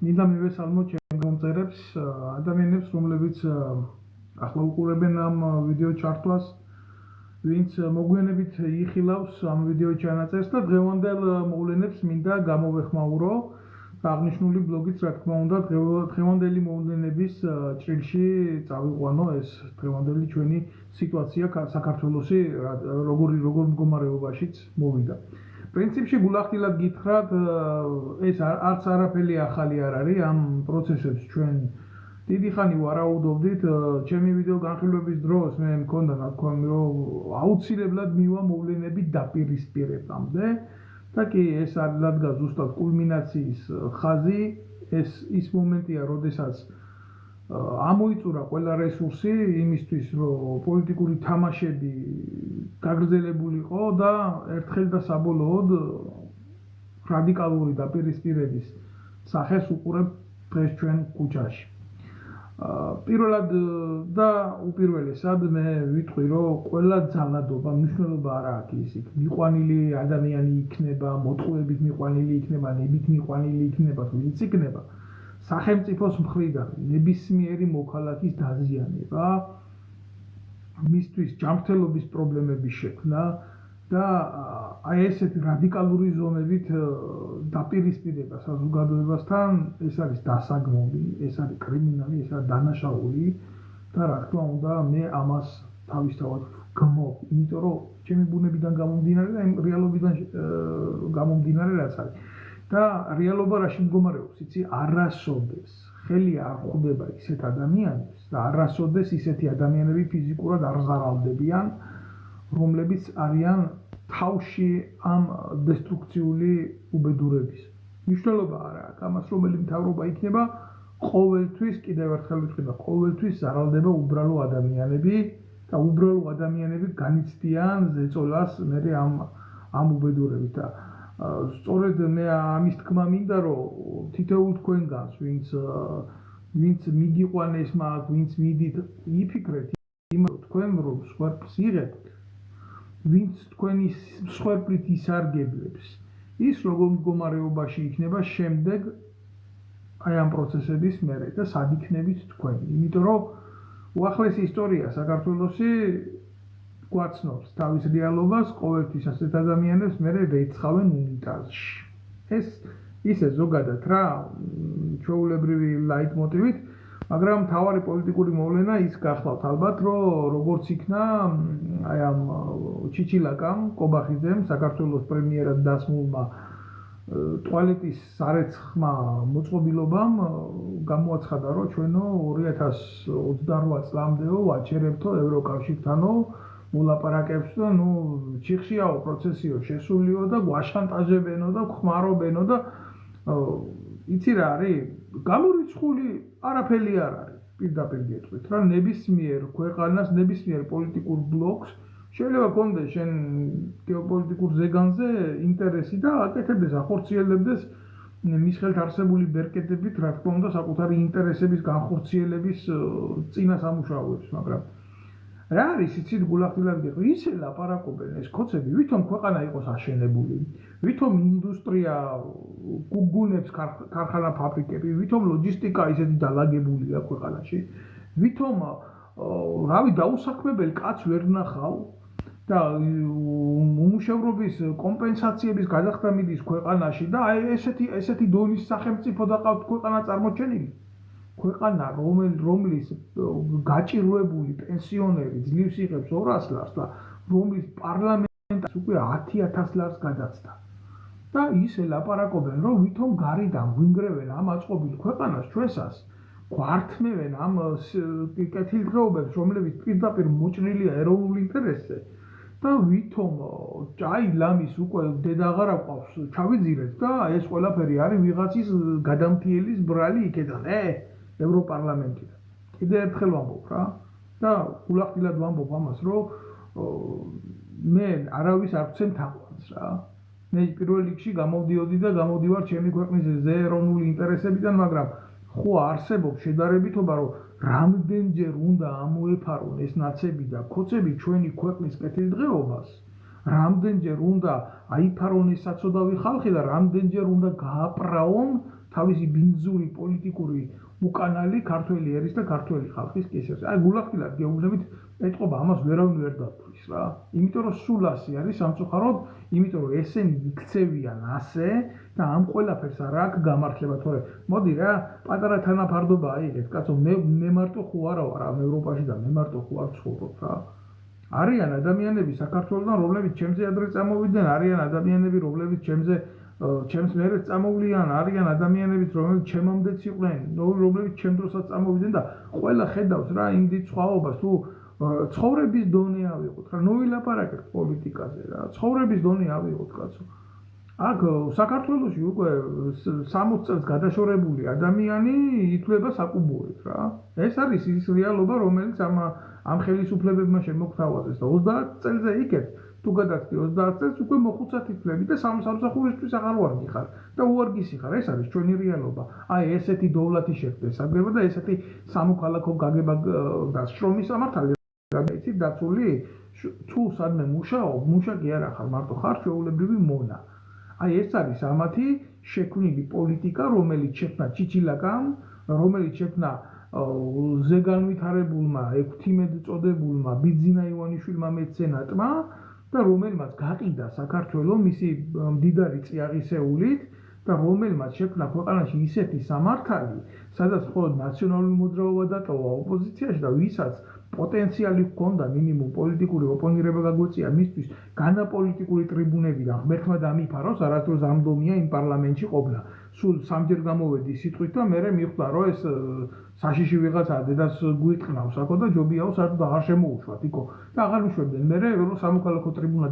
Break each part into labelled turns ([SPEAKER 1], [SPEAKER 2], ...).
[SPEAKER 1] მინდა მივესალმოთ ჩემ გამომწერებს ადამიანებს, რომლებიც ახლა უყურებენ ამ ვიდეო ჩართვას, ვინც მოგვიანებით იხილავს ამ ვიდეო ჩანაწერს და დღევანდელ მოვლენებს მინდა გამოვეხმაურო. აღნიშნული ბლოგიც, რა თქმა უნდა, დღევანდელი მოვლენების ჭრილში წავიყვანო ეს დღევანდელი ჩვენი სიტუაცია საქართველოში როგორ მდგომარეობაშიც მოვიდა. პრინციპში გულახდილად გითხრათ, ეს არც არაფერი ახალი არ არის ამ პროცესებს ჩვენ დიდი ხანი ვარაუდობდით. ჩემი ვიდეო განხილვების დროს მე მქონდა ნათქვამი, რომ აუცილებლად მივა მოვლენები დაპირისპირებამდე და კი ეს ადგა ზუსტად კულმინაციის ხაზი, ის მომენტია, როდესაც ამოიწურა ყველა რესურსი იმისთვის, რომ პოლიტიკური თამაშები გაგრძელებულიყო და ერთხელ და საბოლოოდ რადიკალური დაპირისპირების სახეს უყურებ დღეს ჩვენ ქუჩაში. პირველად და უპირველესად მე ვიტყვი, რომ ყველა ძალადობა მნიშვნელობა არ აქვს ისიც. მიყვანილი ადამიანი იქნება, მოტყუებით მიყვანილი იქნება, ნებით მიყვანილი იქნება, ვინც იქნება. სახელმწიფოს მხრიდან ნებისმიერი მოქალაქის დაზიანება, მისთვის ჯანმრთელობის პრობლემების შექმნა და აი ესეთი რადიკალური ზომებით დაპირისპირება საზოგადოებასთან, ეს არის დასაგმობი, ეს არის კრიმინალი, ეს არის დანაშაული და რა თქმა უნდა მე ამას თავისთავად გმობ, იმიტომ რომ ჩემი ბუნებიდან გამომდინარე და იმ რეალობიდან გამომდინარე რაც არის. და რეალობა რაში მდგომარეობს, იცი, არასოდეს ხელი არ ხვდება ისეთ ადამიანებს და არასოდეს ისეთი ადამიანები ფიზიკურად არ ზარალდებიან, რომლებიც არიან თავში ამ დესტრუქციული უბედურების. მნიშვნელობა არ აქვს ამას, რომელი მთავრობა იქნება, ყოველთვის, კიდევ ერთხელ ვიტყვი, ყოველთვის ზარალდება უბრალო ადამიანები და უბრალო ადამიანები განიცდიან ზეწოლას მე ამ უბედურებით და სწორედ მე ამის თქმა მინდა, რომ თითოეულ თქვენგანს, ვინც მიგიყვანეს მაგ, ვინც მიდით, იფიქრეთ იმას, თქვენ რომ სხვერპლს იღებთ, ვინც თქვენი სხვერპლით ისარგებლებს, ის როგორ მდგომარეობაში იქნება შემდეგ აი ამ პროცესების მერე და სად იქნებით თქვენ. იმიტომ რომ უახლესი ისტორია საქართველოში გვაცნობს თავის რეალობას, ყოველთვის ასეთ ადამიანებს მერე რეცხავენ უნიტაზში. ეს ისე ზოგადად რა ჩვეულებრივი ლაიტმოტივით, მაგრამ მთავარი პოლიტიკური მოვლენა ის გახლავთ ალბათ, რომ როგორც იქნა აი ამ ჩიჩილაკამ, კობახიძემ, საქართველოს პრემიერად დასმულმა ტუალეტის სარეცხმა მოწყობილობამ გამოაცხადა, რომ ჩვენო 2028 წლამდეო ვაჩერებთო ევროკავშირთანო მოლაპარაკებს და ჩიხშიაო პროცესიო შესულიო და გვაშანტაჟებენო და გვხმარობენო და იცი რა არის? გამორიცხული არაფერი არ არის. პირდაპირ გეტყვით რა, ნებისმიერ ქვეყანას, ნებისმიერ პოლიტიკურ ბლოკს შეიძლება კონდეს შენ გეოპოლიტიკურ ზეგანზე ინტერესი და აკეთებდეს, ახორციელებდეს მის ხელთ არსებული ბერკეტებით, რა თქმა უნდა, საკუთარი ინტერესების განხორციელების წინა სამუშაოებს, მაგრამ რა არის იცით გულახდილად გეტყვი, ისე ლაპარაკობენ ეს ქოცები, ვითომ ქვეყანა იყოს აშენებული, ვითომ ინდუსტრია გუნებს ქარხანა ფაბრიკები, ვითომ ლოჯისტიკა ისეთი დალაგებულია ქვეყანაში, ვითომ რავი დაუსაქმებელი კაც ვერ ნახავ და უმუშევრობის კომპენსაციების გადახდა მიდის ქვეყანაში და აი ესეთი დონის სახელმწიფო დაყავთ ქვეყანა წარმოჩენილი. ქვეყანა რომლის გაჭირვებული პენსიონერი ძლივს იღებს 200 ლარს და რომლის პარლამენტს უკვე 10,000 ლარს გადაცდა. და ისე ლაპარაკობენ, რომ ვითომ გარედან ვინგრევენ ამ აწყობილ ქვეყანას ჩვენსას, გვართმევენ ამ კეთილდღეობებს, რომლებიც პირდაპირ მოჭრილია ეროვნულ ინტერესზე და ვითომ აი ლამის უკვე დედა აღარ აყვავს, ჩავიძირეთ და ეს ყველაფერი არის ვიღაცის გადამფრიელის ბრალი იქედან, ევროპარლამენტიდან. კიდევ ერთხელ ვამბობ რა და გულახდილად ვამბობ ამას, რომ მე არავის არ ვცემ თაყვანს რა. მე პირველ რიგში გამოვდიოდი და გამოვდივარ ჩემი ქვეყნის ეროვნული ინტერესებიდან, მაგრამ ხო არსებობს შედარებითობა, რომ რამდენჯერ უნდა ამოეფარონ ეს ნაცები და ქოცები ჩვენი ქვეყნის კეთილდღეობას, რამდენჯერ უნდა აიფარონ ეს საცოდავი ხალხი და რამდენჯერ უნდა გააპრაონ თავისი ბინძური პოლიტიკური უკანალი ქართველი ერის და ქართველი ხალხის კისერზე. აი გულახდილად გეუბნებით ეტყობა ამას ვერავინ ვერ დათვლის რა. იმიტომ რომ სულ ასე არის სამწუხაროდ, იმიტომ რომ ესენი იქცევიან ასე და ამ ყველაფერს არ აქვს გამართლება, თორე მოდი რა, პატარა თანაფარდობა აიღეთ, კაცო, მე მარტო ხო არა ვარ ამ ევროპაში და მე მარტო ხო არ ცხოვრობ რა. არიან ადამიანები საქართველოსთან, რომლებიც ჩემზე ადრე წამოვიდნენ, არიან ადამიანები, რომლებიც ჩემს მერე წამოვლიან, არიან ადამიანებიც, რომლებიც ჩემამდეც იყვნენ, რომლებიც ჩემ დროსაც წამოვიდნენ და ყველა ხედავს რა იმ დიდ სხვაობას, თუ ცხოვრების დონე ავიღოთ რა, ნუ ვილაპარაკეთ პოლიტიკაზე რა, ცხოვრების დონე ავიღოთ კაცო. აქ საქართველოში უკვე 60 წელს გადაშორებული ადამიანი ითვლება საკუბოეთ რა. ეს არის ის რეალობა, რომელიც ამ ხელისუფლებებმა შემოგთავაზეს და 30 წელზე იქეთ თუ გადაცდი 30 წელს უკვე მოხუცად ითვლები და სამსახურისთვის აღარ ვარგიხარ და უვარგისი ხარ, ეს არის ჩვენი რეალობა. აი ესეთი დოვლათი შექმნეს საგრება და ესეთი სამოქალაქო გაგება და შრომის სამართალი იცით დაცული თუ სადმე მუშაობ, მუშაკი არ ახარ, მარტო ხარ ჩვეულებრივი მონა. აი ეს არის ამათი შექმნილი პოლიტიკა, რომელიც შექმნა ჩიჩილაკამ, რომელიც შექმნა ზეგანვითარებულმა 16 წოდებულმა ბიძინა ივანიშვილმა მეცენატმა და რომელმაც გაყიდა საქართველო მისი მდიდარი წიაღისეულით და რომელმაც შექმნა ქვეყანაში ისეთი სამართალი, სადაც მხოლოდ ნაციონალური მოძრაობა დატოვა ოპოზიციაში და ვისაც პოტენციალი ჰქონდა მინიმუმ პოლიტიკური ოპონირება გაგვეწია მისთვის განაპოლიტიკური ტრიბუნები და ღმერთმა დამიფაროს, არასდროს ამდომია იმ პარლამენტში ყოფნა. სულ სამჯერ გამოვედი სიტყვით და მერე მიხვდა რომ ეს საშიში ვიღაცა დედას გვიტყნავს აქო და ჯობიაო საერთოდ აღარ შემოუშვათ იქო და აღარ მიშვებდნენ მერე რომ სამოქალაქო ტრიბუნა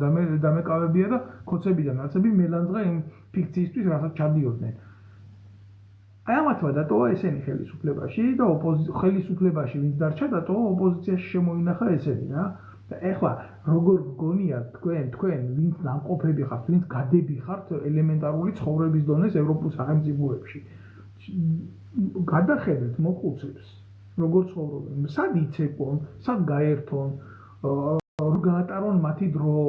[SPEAKER 1] დამეკავებია და ქოცები და ნაცები მელანძღა იმ ფიქციისთვის რასაც ჩადიოდნენ. აი ამათმა დატოვა ესენი ხელისუფლებაში და ხელისუფლებაში ვინც დარჩა დატოვა ოპოზიციაში შემოინახა ესენი რა. და ეხლა როგორ გგონიათ თქვენ ვინც ნამყოფები ხართ, ვინც გადები ხართ ელემენტარული ცხოვრების დონეს ევროპულ სახელმწიფოებში. გადახედეთ მოხუცებს, როგორ ცხოვრობენ, სად იცეკვონ, სად გაერთონ, როგორ გაატარონ მათი დრო,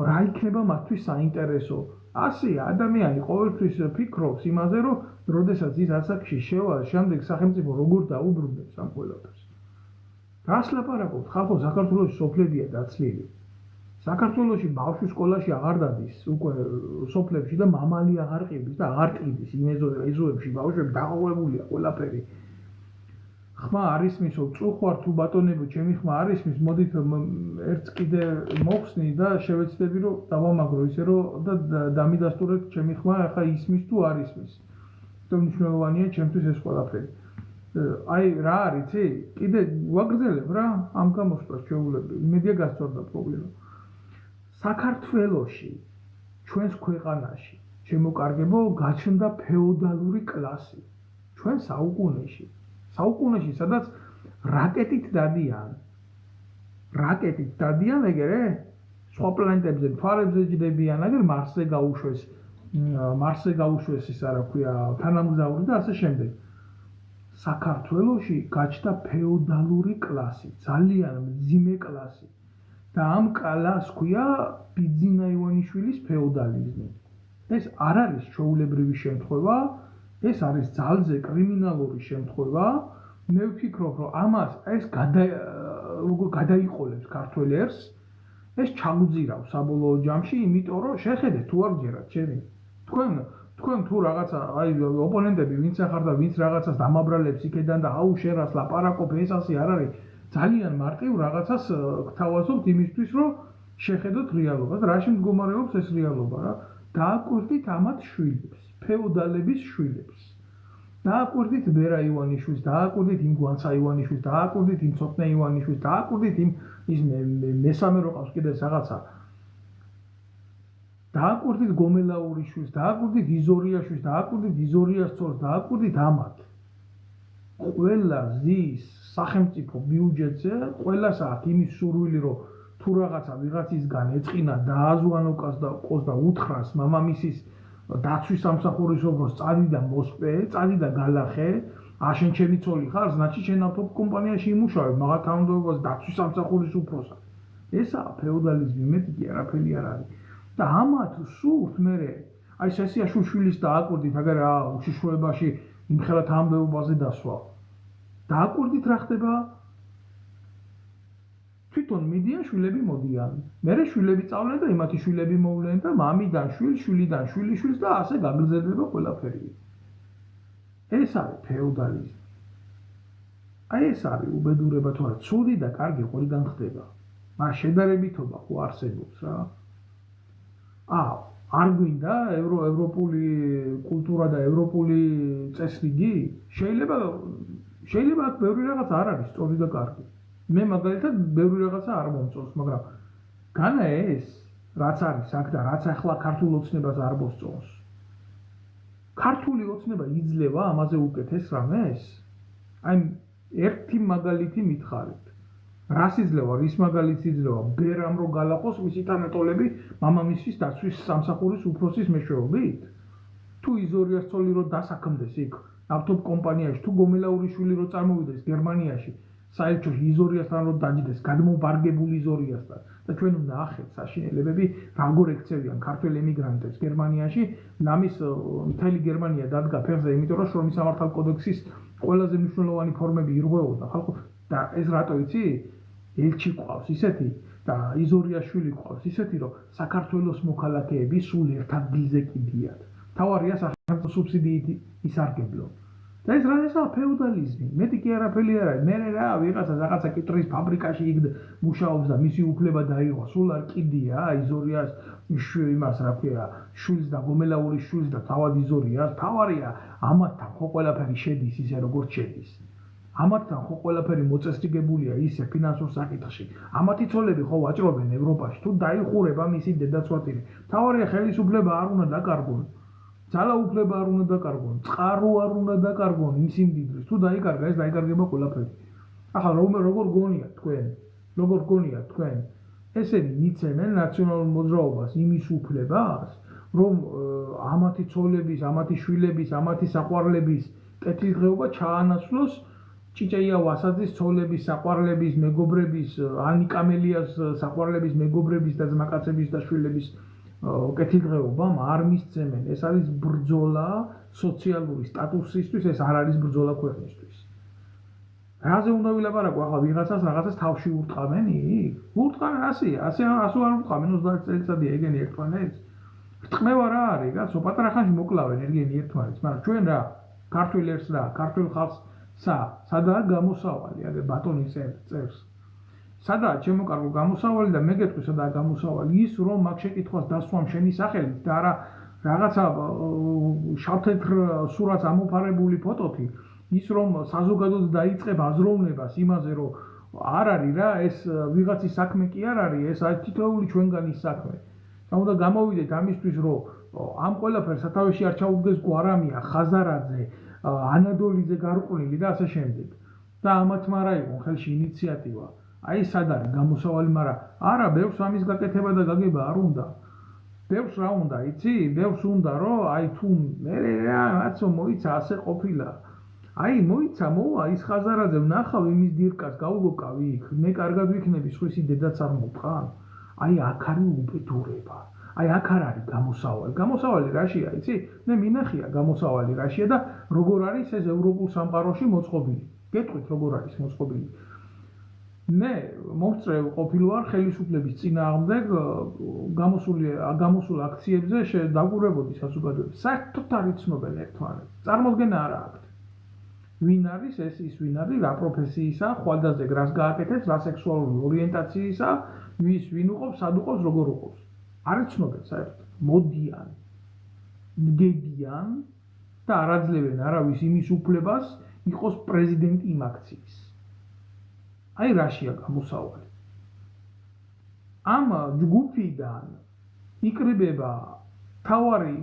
[SPEAKER 1] რა იქნება მათთვის საინტერესო. ასეა ადამიანი ყოველთვის ფიქრობს იმაზე, რომ როდესაც ის ასაკში შევა, შემდეგ სახელმწიფო როგორ დაუბრუნებს ამ ყველაფერს. რას ლაპარაკობთ? ხალხო, საქართველოში სოფლებია დაცლილი. საქართველოში ბავშვი სკოლაში აღარ დადის, უკვე სოფლებში და მამალი აღარ ყიდის და აღარ ყიდის იმ ეზოებში ბავშვები დაყოლებულია ყველაფერი. ხმა არის მისო, წუხვარ თუ ბატონებო, ჩემი ხმა არის მის, მოდით ერთს კიდე მოხსნი და შევეცდები რომ დავამაგრო ისე რომ და დამიდასტურეთ ჩემი ხმა, ახლა ისმის თუ არ ისმის. თუმცა მნიშვნელოვანია ჩემთვის ეს ყველაფერი. აი რა არის, კიდე ვაგრძელებ რა ამ გამოსვლას ჩვეულებრივ. იმედია გასწორდა პრობლემა. საქართველოში, ჩვენს ქვეყანაში, შემოკარგებო, გაჩნდა ფეოდალური კლასი. ჩვენ საუკუნეში, სადაც რაკეტით დადიან, ეგერე? სხვა პლანეტებზე, მთვარებზე ჯდებიან, აგერ მარსზე გაუშვეს ის არა ქვია, თანამგზავრი და ასე შემდეგ. საქართველოში გაჩნდა ფეოდალური კლასი, ძალიან მძიმე კლასი. და ამ კლასს ქვია ბიძინა ივანიშვილის ფეოდალიზმი. ეს არ არის ჩვეულებრივი შემთხვევა, ეს არის ძალზე კრიმინალური შემთხვევა. მე ვფიქრობ, რომ ამას ეს როგორ გადაიყოლებს ქართველ ერს, ეს ჩაგუძირავს საბოლოო ჯამში, იმიტომ რომ შეხედეთ თუ არ გჯერათ ჩემი. თქვენ თუ რაღაცა, აი ოპონენტები ვინც ახარ და ვინც რაღაცას დამაბრალებს იქედან და აუ შენ რას ლაპარაკობ, ეს ასე არ არის. ძალიან მარტივ რაღაცას გთავაზობთ იმისთვის, რომ შეხედოთ რეალობას. რაში მდგომარეობს ეს რეალობა რა? დააკვირდით ამათ შვილებს, ფეოდალების შვილებს. დააკვირდით ბერა ივანიშვილს, დააკვირდით იმ გვანცა ივანიშვილს, დააკვირდით იმ ცოტნე ივანიშვილს, დააკვირდით ის მესამე რო ყავს კიდე რაღაცა. დააკვირდით გომელაურიშვილს, დააკვირდით იზორიაშვილს, დააკვირდით იზორიას ცოლს, დააკვირდით ამათ. ყველა ზის სახელმწიფო ბიუჯეტზე, ყველას აქვს იმის სურვილი, რომ თუ რაღაცა ვიღაცისგან ეწყინა დააზვანო ყოს და უთხრას მამამისის დაცვის სამსახურის ობროს წადი და მოსპე, წადი და გალახე, შენ ჩემი ცოლი ხარ, значит შენ ავტობ კომპანიაში იმუშავებ, მაგათ თანამდებობას დაცვის სამსახურის უფროსად. ესაა ფეოდალიზმი, მეტი კი არაფერი არ არის. და ამათ სურთ მერე აი სესიაშვილის დააკვირდით, აგერ რა უშიშროებაში იმხელა თანამდებობაზე დასვა. დააკვირდით რა ხდება? თვითონ მიდიან შვილები მოდიან. მერე შვილები წავლენ და იმათი შვილები მოვლენ და მამიდან შვილს, შვილიდან შვილიშვილს და ასე გაგრძელდება ყველაფერი. ეს არის ფეოდალიზმი. აი ეს არის უბედურება თუ არა, ცუდი და კარგი ყველგან ხდება. მაგრამ შედარებითობა ხო არსებობს რა. არ გვინდა ევროპული კულტურა და ევროპული წესრიგი? შეიძლება აქ ბევრი რაღაც არ არის სწორი და კარგი. მე მაგალითად ბევრი რაღაცა არ მომწონს, მაგრამ განა ეს რაც არის აქ და რაც ახლა ქართულ ოცნებას არ მოსწონს. ქართული ოცნება იძლევა ამაზე უკეთეს რამეს? აი ერთი მაგალითი მითხარით. რას იძლევა, რის მაგალითს იძლევა? ბერამ რო გალაყოს მისი თანატოლები მამამისის დაცვის სამსახურის უფროსის მეშვეობით? თუ იზორიას ცოლი რო დასაქმდეს იქ ავტობ კომპანიაში, თუ გომელაურის შვილი რო წარმოვიდეს გერმანიაში, საერთოდ იზორიასთან რო დაჯდეს, გადმობარგებული იზორიასთან და ჩვენ უნდა ნახეთ საშინელებები როგორ ექცევიან ქართველ ემიგრანტებს გერმანიაში, ნამის მთელი გერმანია დადგა ფეხზე, იმიტომ რომ შრომის სამართალ კოდექსის ყველაზე მნიშვნელოვანი ფორმები ირღვეოდა ხალხო და ეს რატო იცი? ელჩი ყავს ისეთი და იზორიას შვილი ყავს ისეთი, რომ საქართველოს მოქალაქეები სულ ერთ ადგილზე კიდიათ. თავარია სახელმწიფო სუბსიდიით ისარგებლონ. და ეს რა ესაა ფეოდალიზმი? მეტი კი არაფერი არ არის. მე რა ვიღაცა რაღაცა კიტრის ფაბრიკაში იქ მუშაობს და მისი უფლება დაიღო, სულ არ კიდია იზორიას იმას რა ქვია, შვილს და გომელაურის შვილს და თავად იზორიას. თავარია ამათთან ხო ყველაფერი შედის ისე როგორც შედის. ამათთან ხო ყველაფერი მოწესრიგებულია ისე ფინანსურ საკითხში. ამათი ცოლები ხო ვაჭრობენ ევროპაში, თუ დაიხურება მისი დედაცვათილი. თავარია ხელისუფლება არ უნდა დაკარგონ. ძალაუფლება არ უნდა დაკარგონ, წყარო არ უნდა დაკარგონ იმ სიმდიდრის. თუ დაიკარგა, ეს დაიკარგება ყველაფერი. ახლა როგორ გონიათ თქვენ? ესენი მიცემენ ნაციონალურ მოძრაობას იმის უფლებას, რომ ამათი ცოლების, ამათი შვილების, ამათი საყვარლების კეთილდღეობა ჩაანაცვლოს ჭიჭეია ვასაძის ცოლების, საყვარლების, მეგობრების, ანი კამელიას საყვარლების, მეგობრების და ძმაკაცების და შვილების კეთილდღეობამ არ მისცემენ. ეს არის ბრძოლა სოციალური სტატუსისთვის, ეს არ არის ბრძოლა ქვეყნისთვის. რაზე უნდა ვილაპარაკო ახლა ვიღაცას რაღაცას თავში ურტყამენ იქ? ურტყამენ ასე არ ურტყამენ 30 წელიწადია ეგენი ერთმანეთს. რტყმევა რა არის, კაცო, პატარა ხანში მოკლავენ ეგენი ერთმანეთს, მაგრამ ჩვენ რა, ქართველ ერთს რა, ქართველ ხალხს სადაა გამოსავალი, აგერ ბატონი წერს. სადაა ჩემო კარგო გამოსავალი და მე გეტყვი სადაა გამოსავალი, ის რომ მაგ შეკითხვას დასვამ შენი სახელით და არა რაღაცა შავთეთრ სურათს ამოფარებული ფოტოთი, ის რომ საზოგადოდ დაიწყებ აზროვნებას იმაზე, რომ არ არის რა, ეს ვიღაცის საქმე კი არ არის, ეს არის თითოეული ჩვენგანის საქმე. და უნდა გამოვიდეთ ამისთვის, რომ ამ ყველაფერს სათავეში არ ჩაუდგეს გვარამია, ხაზარაძე, ანადოლიძე გარყვნილი და ასე შემდეგ. და ამათმა რა იყო ხელში ინიციატივა. აი სად არის გამოსავალი, მაგრამ არა, ბევრს ამის გაკეთება და გაგება არ უნდა. ბევრს რა უნდა, იცი? ბევრს უნდა, რომ აი თუ მე რაცო მოიცა ასე ყოფილა. აი მოიცა, მოვა ის ხაზარაძე ვნახავ იმის დირკას, გავგოკავი იქ, მე კარგად ვიქნები, სხვისი დედაც არ მოვყან. აი აქ არის უბედურება. აი აქ არ არის გამოსავალი. გამოსავალი რაშია, იცი? მე მინახია გამოსავალი რაშია და როგორ არის ეს ევროპულ სამყაროში მოწყობილი. გეტყვით როგორ არის მოწყობილი. მე მომწრე ყოფილვარ ხელისუფლების წინააღმდეგ გამოსულ აქციებზე დაგურებოდი საზოგადოებას. საერთოდ არ იცნობენ ერთმანეთს. წარმოდგენა არ აქვს. ვინ არის ეს ის ვინ არის, რა პროფესიისა, ხვალდაზე რას გააკეთებს, რა სექსუალური ორიენტაციისა, ვინ უყობს, სად უყობს, როგორ უყობს. არ იცნობენ საერთოდ. მოდიან, დგებიან და არ აძლევენ არავის იმის უფლებას იყოს პრეზიდენტი იმ აქციის. აი რაშია გამოსავალი. ამ ჯგუფიდან იკრიბება თავარი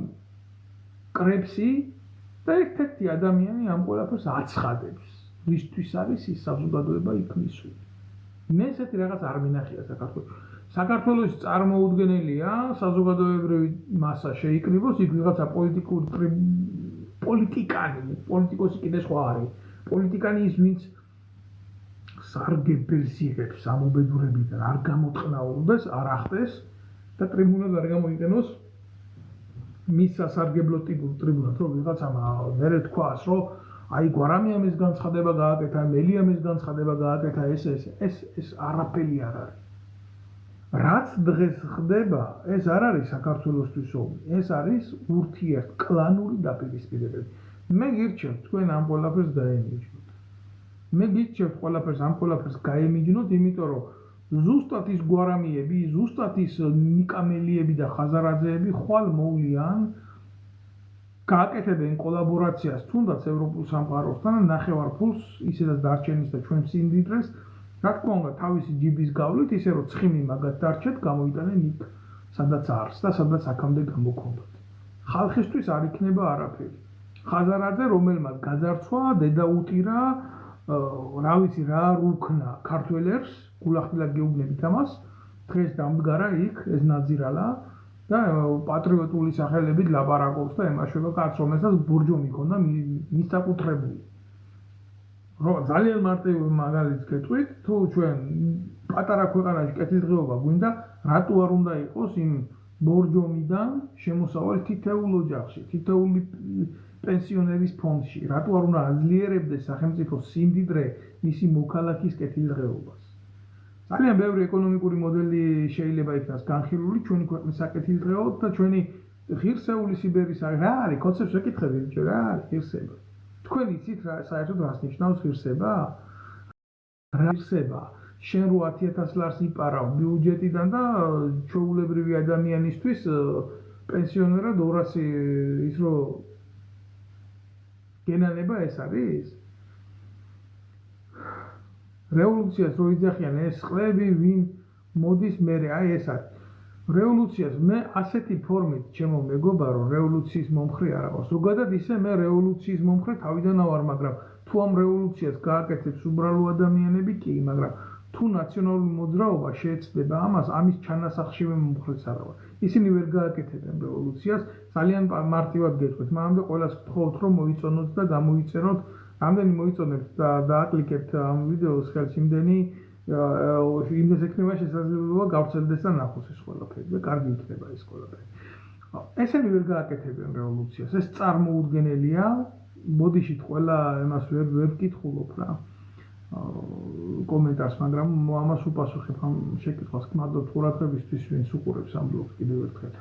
[SPEAKER 1] კრებსი და ერთ-ერთი ადამიანი ამ ყველაფერს აცხადებს. ვისთვის არის ის საზოგადოება იქ მისული. მე ესეთი რაღაც არ მინახია საქართველოს. საქართველოს წარმოუდგენელია საზოგადოებრივი მასა შეიკრიბოს, იქ ვიღაცა პოლიტიკოსი კიდე სხვა არის. პოლიტიკანი ის ვინც სარგებელს იღებს ამობედურებიდან, არ გამოწყნაურდეს, არ ახტეს და ტრიბუნაზე არ გამოიყენოს მის სასარგებლო ტრიბუნად რომ ვიღაცამ მერე თქვას რომ აი გვარამიამ ეს განცხადება გააკეთა, მელიამ ეს განცხადება გააკეთა, ეს არაფერი არ არის. რაც დღეს ხდება, ეს არ არის საქართველოსთვის ომი, ეს არის ურთიერთკლანური დაპირისპირებები. მე გირჩევთ თქვენ ამ ყველაფერს გაემიჯნოთ. მე გირჩევთ ამ ყველაფერს გაემიჯნოთ, იმიტომ რომ ზუსტად ის გვარამიები, ზუსტად ის ნიკამელიები და ხაზარაძეები ხვალ მოვლიან გააკეთებენ კოლაბორაციას თუნდაც ევროპულ სამყაროსთან და ნახევარფულს ისედაც დარჩენის და ჩვენ სიმდიდრეს რა თქმა უნდა თავისი ჯიბის გავლით ისე რომ ცხიმი მაგათ დარჩეთ გამოიტანენ იქ სადაც არს და სადაც აქამდე გამოქონდათ. ხალხისთვის არ იქნება არაფერი. ხაზარაძე რომელმაც გაძარცვა, დედა უტირა, რა ვიცი რა არ უქნა ქართველებს, გულახდილად გეუბნებით ამას, დღეს დამდგარა იქ ეს ნაძირალა და პატრიოტული სახელებით ლაპარაკობს და ემაშვება კაცს, რომელსაც ბურჯომი ჰქონდა მისაკუთრებული. ძალიან მარტივი მაგალითს გეტყვით, თუ ჩვენ პატარა ქვეყანაში კეთილდღეობა გვინდა, რატო არ უნდა იყოს იმ ბორჯომიდან შემოსავალი თითოეულ ოჯახში, თითოეული პენსიონერის ფონდში, რატო არ უნდა აძლიერებდეს სახელმწიფო სიმდიდრე მისი მოქალაქის კეთილდღეობას. ძალიან ბევრი ეკონომიკური მოდელი შეიძლება იქნას განხილული ჩვენი ქვეყნის საკეთილდღეოდ და ჩვენი ღირსეული სიბერის რა არის, კონცეფტს ვეკითხები ბიჭო, რა არის ღირსება? თქვენ იცით რა საერთოდ რას ნიშნავს ღირსება? რა ღირსება? შენ 100000 ლარს იპარავ ბიუჯეტიდან და ჩვეულებრივი ადამიანისთვის პენსიონერად 200 ის რო გენანება ეს არის? რევოლუციას რო იძახიან ეს ყლები ვინ მოდის მერე აი ეს არის. რევოლუციას მე ასეთი ფორმით ჩემო მეგობარო რევოლუციის მომხრე არ აქვს. ზოგადად ისე მე რევოლუციის მომხრე თავიდან ავარ, მაგრამ თუ ამ რევოლუციას გააკეთებს უბრალო ადამიანები კი, მაგრამ თუ ნაციონალური მოძრაობა შეეცდება ამას, ამის ჩანასახშივე მომხრეც არ ვარ. ისინი ვერ გააკეთებენ რევოლუციას, ძალიან მარტივად გეტყვით, მანამდე ყველას ვთხოვთ რომ მოიწონოთ და გამოიწეროთ, რამდენი მოიწონებთ და დააკლიკებთ ამ ვიდეოს ხელს იმდენი იმდეს ექნება შესაძლებლობა გავრცელდეს და ნახოს ეს ყველაფერი და კარგი იქნება ეს ყველაფერი. ესენი ვერ გააკეთებენ რევოლუციას, ეს წარმოუდგენელია, ბოდიშით ყველა εμას ვერ ვკითხულობ რა. კომენტარს, მაგრამ ამას უპასუხებ ამ შეკითხვას, გმადლობთ ყურადღებისთვის, ვინც უყურებს ამ ბლოგს კიდევ ერთხელ.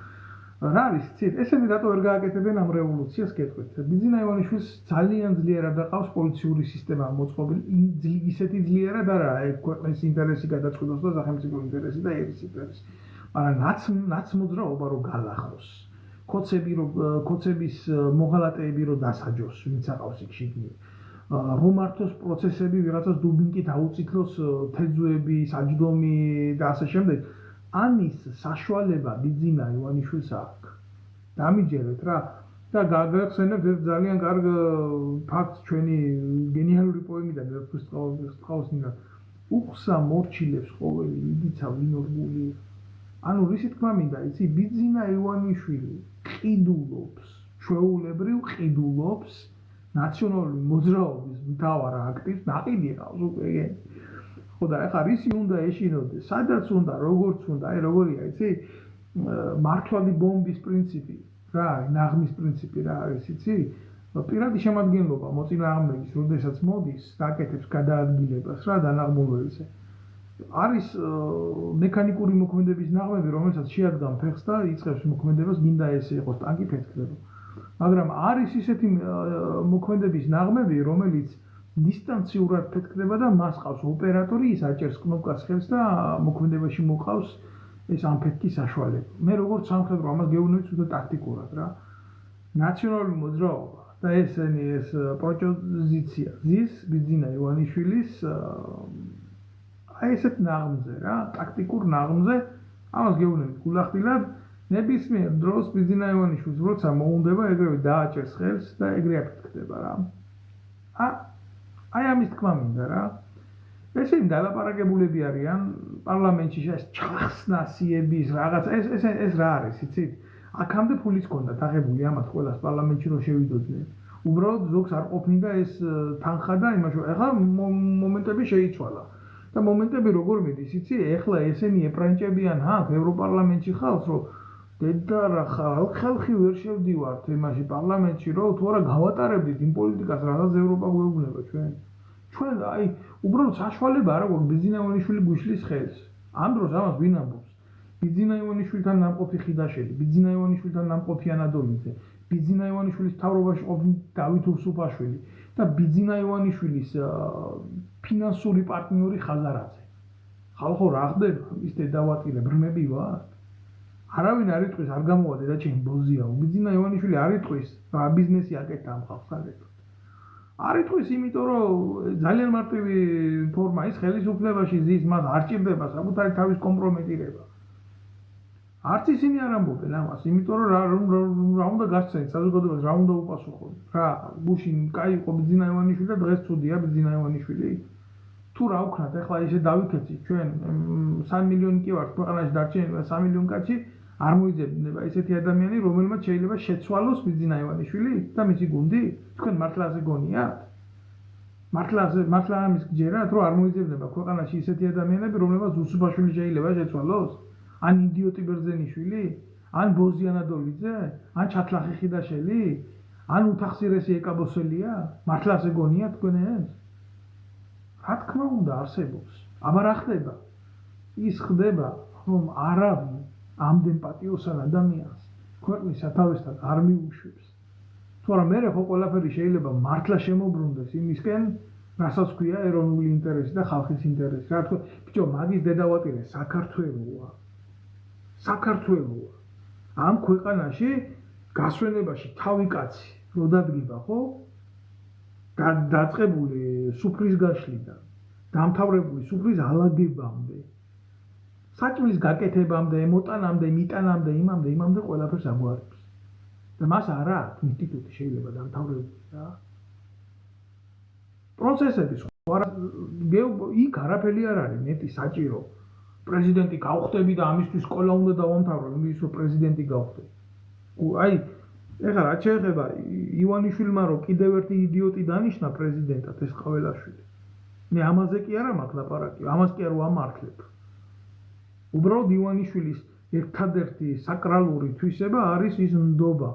[SPEAKER 1] რა არის, ცით, ესენი რატო ვერ გააკეთებენ ამ რევოლუციას გეტყვით. ბიძინა ივანიშვილს ძალიანძლიერად აყავს პოლიციური სისტემა მოწყობილი, ისეთიძლიერად არა, ქვეყნის ინტერესი გადაწყვეტოს და სახელმწიფო ინტერესი და ერის ინტერესი. მაგრამ ნაცმოძრაობა რო გალახოს, ქოცების მოღალატეები რო დასაჯოს, ვინც აყავს იქ შიგნით. რომ მართოს პროცესები ვიღაცას დუბინკით აუწითლოს თეძუები, საჯდომი და ასე შემდეგ. ამის საშუალება ბიძინა ივანიშვილს აქვს. დამიჯერეთ რა და გაგახსენებთ ერთ ძალიან კარგ ფაქტს ჩვენი გენიალური პოემიდან ვერცხლისწყალოსნიდან უხსა მორჩილებს ყოველი იდიცა ვინორგული. ანუ რისი თქმა მინდა, იცი ბიძინა ივანიშვილი ყიდულობს, ჩვეულებრივ ყიდულობს ნაციონალური მოძრაობის მთავარ აქტივს, ნაყიდი ყავს უკვე. ხოდა ეხლა რისი უნდა ეშინოდეს, სადაც უნდა, როგორც უნდა, აი როგორია, იცი? მართვადი ბომბის პრინციპი, რა არის, ნაღმის პრინციპი რა არის, იცი? პირადი შემადგენლობა მოწინააღმდეგის, როდესაც მოდის, დაკეთებს გადაადგილებას რა დანაღმულვებზე. არის მექანიკური მოქმედების ნაღმები, რომელსაც შეადგან ფეხს და იწყებს მოქმედებას, გინდა ესე იყოს ტანკი ფეთქდება. მაგრამ არის ისეთი მოქმედების ნაღმები, რომელიც დისტანციურად ფეთქდება და მას ყავს ოპერატორი, ის აჭერს კნოპკას ხელს და მოქმედებაში მოყავს ეს ამფეთქის საშუალება. მე როგორც სამხედრო ამას გეუბნებით უბრალოდ ტაქტიკურად რა. ნაციონალური მოძრაობა და ეს პროპოზიცია ზის ბიძინა ივანიშვილის აი ესეთ ნაღმზე რა, ტაქტიკურ ნაღმზე ამას გეუბნებით გულახდილად ნებისმიერ დროს ბიძინა ივანიშვილს როცა მოუნდება ეგრევე დააჭერს ხელს და ეგრე აფეთქდება რა. აი ამის თქმა მინდა რა. ესენი დალაპარაკებულები არიან პარლამენტში ეს ჩახსნასიების რაღაც ეს რა არის, იცით? აქამდე ფულიც ჰქონდათ აღებული ამათ ყველას პარლამენტში რომ შევიდოდნენ. უბრალოდ ზოგს არ ყოფნიდა ეს თანხა და იმაში. ეხლა მომენტები შეიცვალა. და მომენტები როგორ მიდის, იცი? ეხლა ესენი ეპრანჭებიან აქ ევროპარლამენტში ხალხს, რომ დედა რა ხალხი ვერ შევდივართ იმაში პარლამენტში რომ თუ არა გავატარებდით იმ პოლიტიკას რაღაც ევროპა გვეუბნება ჩვენ აი უბრალოდ საშუალება არა გვაქვს ბიძინა ივანიშვილი გვიშლის ხელს ამ დროს ამას ვინ ამბობს ბიძინა ივანიშვილთან ნამყოფი ხიდაშელი ბიძინა ივანიშვილთან ნამყოფი ანადოლიძე ბიძინა ივანიშვილის მთავრობაში ყოფილი დავით უსუფაშვილი და ბიძინა ივანიშვილის ფინანსური პარტნიორი ხაზარაძე ხალხო რა ხდება ის დედავატირე ბრმები ვართ არავინ არ იტყვის არ გამოვადე და ჩემ ბოზია ბიძინა ივანიშვილი არ იტყვის რა ბიზნესი აკეთდა ამ ხალხს საკეთოთ არ იტყვის იმიტომ რომ ძალიან მარტივი ფორმა ის ხელისუფლებაში ზის მას არ ჭირდება საკუთარი თავის კომპრომეტირება არც ისინი არ ამბობენ ამას იმიტომ რომ რა უნდა გასცენ საზოგადოებას რა უნდა უპასუხონ რა გუშინ კაი იყო ბიძინა ივანიშვილი და დღეს ცუდია ბიძინა ივანიშვილი თუ რა ვქნათ ახლა ისე დავიქეცით ჩვენ 3 მილიონი კი ვართ ქვეყანაში დარჩენილი 3 მილიონი კაცი არ მოიძებნება ესეთი ადამიანი რომელმაც შეიძლება შეცვალოს ბიძინა ივანიშვილი და მისი გუნდი თქვენ მართლა ასე გონიათ მართლა ამის გჯერათ რომ არ მოიძებნება ქვეყანაში ისეთი ადამიანები რომლებმაც უსუფაშვილი შეიძლება შეცვალოს ან იდიოტი ბერძენიშვილი ან ბოზი ანადოლიძე ან ჩათლახი ხიდაშელი ან უთახსირესი ეკაბოსელია მართლა ასე გონიათ თქვენ ეს რა თქმა უნდა არსებობს აბა რა ხდება ის ხდება რომ არავინ ამდენ პატიოსან ადამიანს ქვეყნის სათავესთან არ მიუშვებს თუ არა მე ხო ყველაფერი შეიძლება მართლა შემოbrunდეს იმისკენ რასაც ქვია ეროვნული ინტერესი და ხალხის ინტერესი რა თქმა ბიჭო მაგის დედავატირე საქართველოა ამ ქვეყანაში გასვენებაში თავი კაცი რო დადგება ხო დაწყებული სუფრის გაშლიდან დამთავრებული სუფრის ალაგებამდე საჭმლის გაკეთებამდე მოტანამდე მიტანამდე იმამდე ყველაფერს აგვარებს და მას არა აქვს ინსტიტუტი შეიძლება დამთავრებული რა პროცესები სხვა იქ არაფერი არ არის მეტი საჭირო პრეზიდენტი გავხდები და ამისთვის სკოლა უნდა დავამთავრო იმის რომ პრეზიდენტი გავხდე აი ეხლა რა შეიძლება ივანიშვილმა რომ კიდევ ერთი იდიოტი დანიშნა პრეზიდენტად ეს ყველაშვილი მე ამაზე კი არა მაქვს ლაპარაკი ამას კი არ ვამართლებ უბრალოდ ივანიშვილის ერთადერთი საკრალური თვისება არის ის ნდობა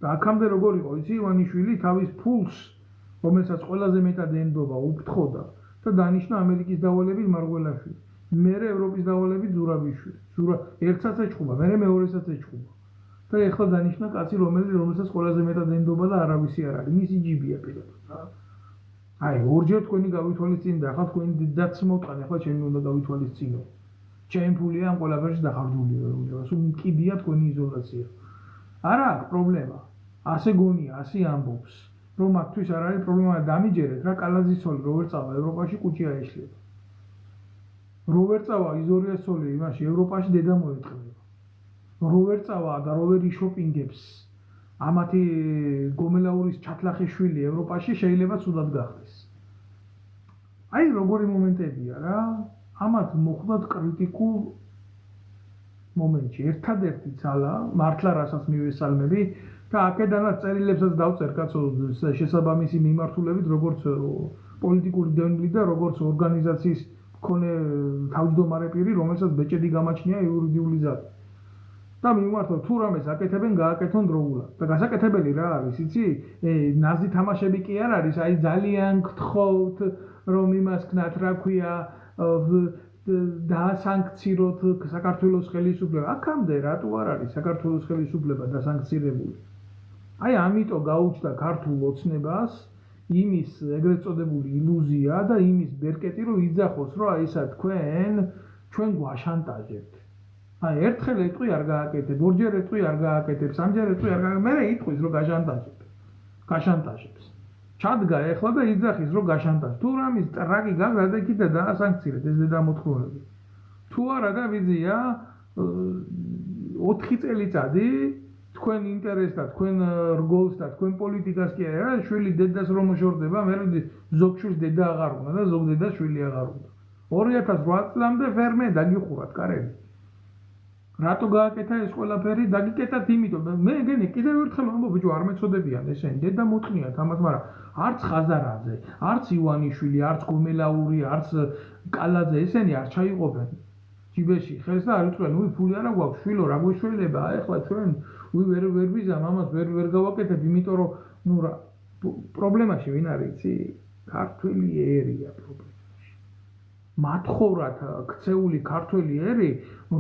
[SPEAKER 1] და აქამდე როგორ იყო იცი ივანიშვილი თავის ფულს რომელსაც ყველაზე მეტად ენდობა უფრთხოდა და დანიშნა ამერიკის დავალებით მარგველაშვილი მერე ევროპის დავალებით ზურაბიშვილი ერთსაც ეჭხუბა მერე მეორესაც ეჭხუბა და ეხლა დანიშნა კაცი რომელსაც ყველაზე მეტად ენდობა და არავისი არ არის მისი ჯიბია პირადად რა აი ორჯერ თქვენი გავითვალისწინეთ და ახლა თქვენი დედაც მოვტყან ახლა ჩემი უნდა გავითვალისწინო ჩემი ფულია ამ ყველაფერში დახარჯული უნდა სულ მკიდია თქვენი იზოლაცია არა აქვს პრობლემა ასე გონია ასე ამბობს რომ მათთვის არ არის პრობლემა დამიჯერეთ რა კალაძის ცოლი რო ვერ წავა ევროპაში კუჭი აეშლება რო ვერ წავა იზორიას ცოლი იმაში ევროპაში დედა მოეწყდება რო ვერ წავა და რო ვერ იშოპინგებს ამათი გომელაურის ჩათლახი შვილი ევროპაში შეიძლება ცუდად გახდეს აი როგორი მომენტებია რა ამათ მოხდათ კრიტიკულ მომენტში ერთადერთი ძალა მართლა რასაც მივესალმები და აქედანაც წერილებსაც დავწერ კაცო შესაბამისი მიმართულებით როგორც პოლიტიკური დევნილი და როგორც ორგანიზაციის მქონე თავმჯდომარე პირი რომელსაც ბეჭედი გამაჩნია იურიდიული ზარი და მიმართოთ თუ რამეს აკეთებენ გააკეთონ დროულად და გასაკეთებელი რა არის იცი ნაზი თამაშები კი არ არის აი ძალიან გთხოვთ რომ იმას ქნათ რა ქვია დაასანქციროთ საქართველოს ხელისუფლება აქამდე რატო არ არის საქართველოს ხელისუფლება დასანქცირებული აი ამიტომ გაუჩნდა ქართულ ოცნებას იმის ეგრეთ წოდებული ილუზია და იმის ბერკეტი რომ იძახოს რომ აი ისა ჩვენ გვაშანტაჟებთ აი ერთხელ ეტყვი არ გააკეთებ ორჯერ ეტყვი არ გააკეთებ სამჯერ ეტყვი არ გააკეთებ მერე იტყვის რომ გაშანტაჟებს ჩადგა ეხლა და იძახის რომ გაშანტაჟებს თუ რამის ტრაკი გაგდა და კიდე დაასანქცირეთ ეს დედამოთხოვნები თუ არა და ვიზია 4 წელიწადი თქვენ ინტერესს და თქვენ რგოლს და თქვენ პოლიტიკას კი არა შვილი დედას რომ მოშორდება მე ზოგ შვილს დედა აღარ უნდა და ზოგ დედას შვილი აღარ უნდა 2008 წლამდე ფერმე დაგიხურათ კარები რატო გააკეთა ეს ყველაფერი დაგიკეთათ იმიტომ მე ეგენი კიდევ ერთხელ ამბობ ბიჭო არ მეწოდებიან ესენი დედა მოწნიათ ამას მაგრამ არც ხაზარაძე არც ივანიშვილი არც გომელაური არც კალაძე ესენი არ ჩაიყოფენ ჯიბეში ხელს და არ იწვენ, უი ფული არა გვაქვს, შვილო, რა გვეშველება, ეხლა ჩვენ ვერ ვიზამ ამას ვერ გავაკეთებ, იმიტომ რომ ნუ რა პრობლემაში ვინ არის, იცი? ქართველი ერია პრობლემაში. მათხოვრად ქცეული ქართველი ერი,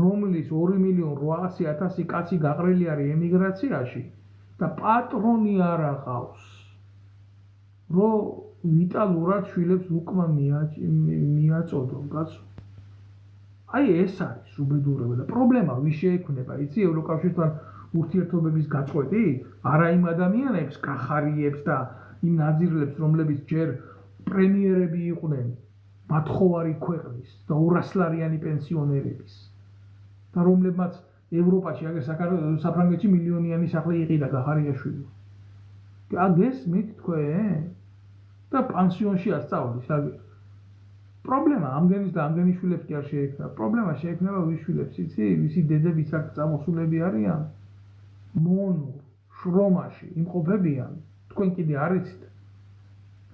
[SPEAKER 1] რომლის 2.800.000 კაცი გაყრილი არის ემიგრაციაში და პატრონი არ აღავს. რომ ვიტალურად შვილებს უკმა მიაწოდონ, კაცო. აი ეს არის უბედურება და პრობლემა ვის შეექმნება, იცი, ევროკავშირთან ურთიერთობების გაწყვეტი? არა იმ ადამიანებს, კახარიებს და იმ ნაძირლებს, რომლებიც ჯერ პრემიერები იყვნენ მათხოვარი ქვეყნის და 200-ლარიანი პენსიონერების და რომლებმაც ევროპაში, აგერ საფრანგეთში მილიონიანი სახლი იყიდა კახარიაშვილი. გესმით თქვენ? და პანსიონში ასწავლის, აგერ. პრობლემა ამდენის და ამდენი შვილებს კი არ შეექმნება. პრობლემა შეექმნება ვის შვილებს, იცი? ვისი დედების აქ წამოსულები არიან? მონურ, შრომაში იმყოფებიან. თქვენ კიდე არ იცით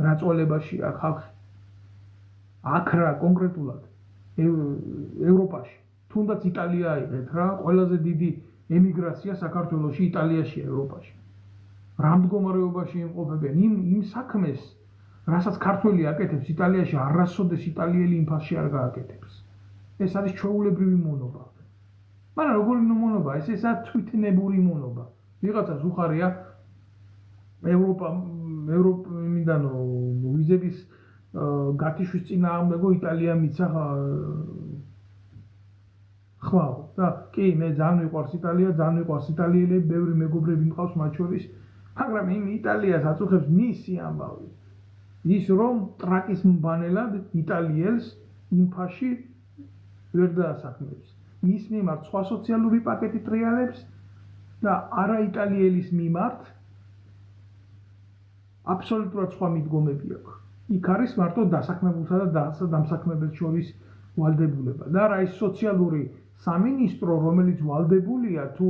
[SPEAKER 1] რა წვალებაშია ხალხი. აქ რა კონკრეტულად ევროპაში, თუნდაც იტალია აიღეთ რა, ყველაზე დიდი ემიგრაცია საქართველოში იტალიაშია ევროპაში. რა მდგომარეობაში იმყოფებიან იმ საქმეს, რასაც ქართველი აკეთებს იტალიაში, არასოდეს იტალიელი იმ ფასში არ გააკეთებს. ეს არის ჩვეულებრივი მონობა. მაგრამ როგორი მონობა? ესა თვითნებური მონობა. ვიღაცას უხარია ევროპიდან ვიზების გათიშვის წინააღმდეგო იტალია მიცა ხვალ და კი მე ძალიან მიყვარს იტალია, ძალიან მიყვარს იტალიელები, ბევრი მეგობრები მყავს მათ შორის, მაგრამ იმ იტალიას აწუხებს მისი ამბავი. ის რომ ტრაკის მბანელად იტალიელს იმ ფაში ვერ დაასაქმებს. მის მიმართ სხვა სოციალური პაკეტი ტრიალებს და არა იტალიელის მიმართ აბსოლუტურად სხვა მიდგომები აქვს. იქ არის მარტო დასაქმებულსა და დამსაქმებელს შორის ვალდებულება და რა ის სოციალური სამინისტრო, რომელიც ვალდებულია თუ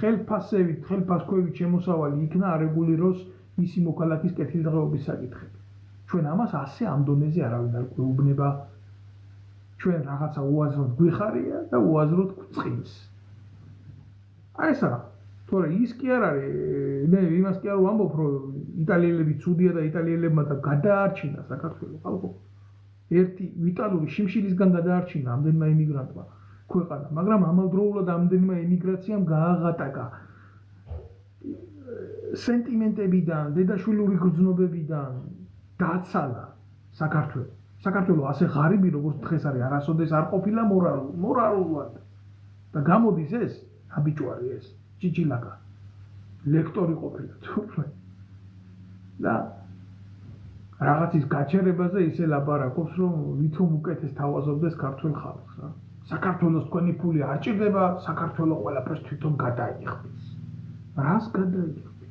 [SPEAKER 1] ხელფასქვევით შემოსავალი იქნა არეგულიროს მისი მოქალაქის კეთილდღეობის საკითხები. ჩვენ ამას ასე ამ დონეზე არავინ არ გვეუბნება. ჩვენ რაღაცა უაზროდ გვიხარია და უაზროდ გვწყინს. აი ეს რა. თორე ის კი არ არის, მე იმას კი არ ვამბობ, რომ იტალიელები ცუდია და იტალიელებმა და გადაარჩინა საქართველო ხალხო. ერთი ვიტალური შიმშილისგან გადაარჩინა ამდენმა ემიგრანტმა ქვეყანა, მაგრამ ამავდროულად ამდენმა ემიგრაციამ გააღატაკა სენტიმენტებიდან, დედაშვილური გრძნობებიდან დაცალა საქართველო. საქართველო ასე ღარიბი როგორც დღეს არის, არასოდეს არ ყოფილა მორალურად. და გამოდის ეს აბიჭვარი ეს ჭიჭილაკა ლექტორი ყოფილა თურმე. და რაღაცის გაჩერებაზე ისე ლაპარაკობს, რომ ვითომ უკეთეს თავაზობდეს ქართულ ხალხს რა. საქართველოს თქვენი ფული არ ჭირდება, საქართველო ყველაფერს თვითონ გადაიღებს. რას გადაიღებს?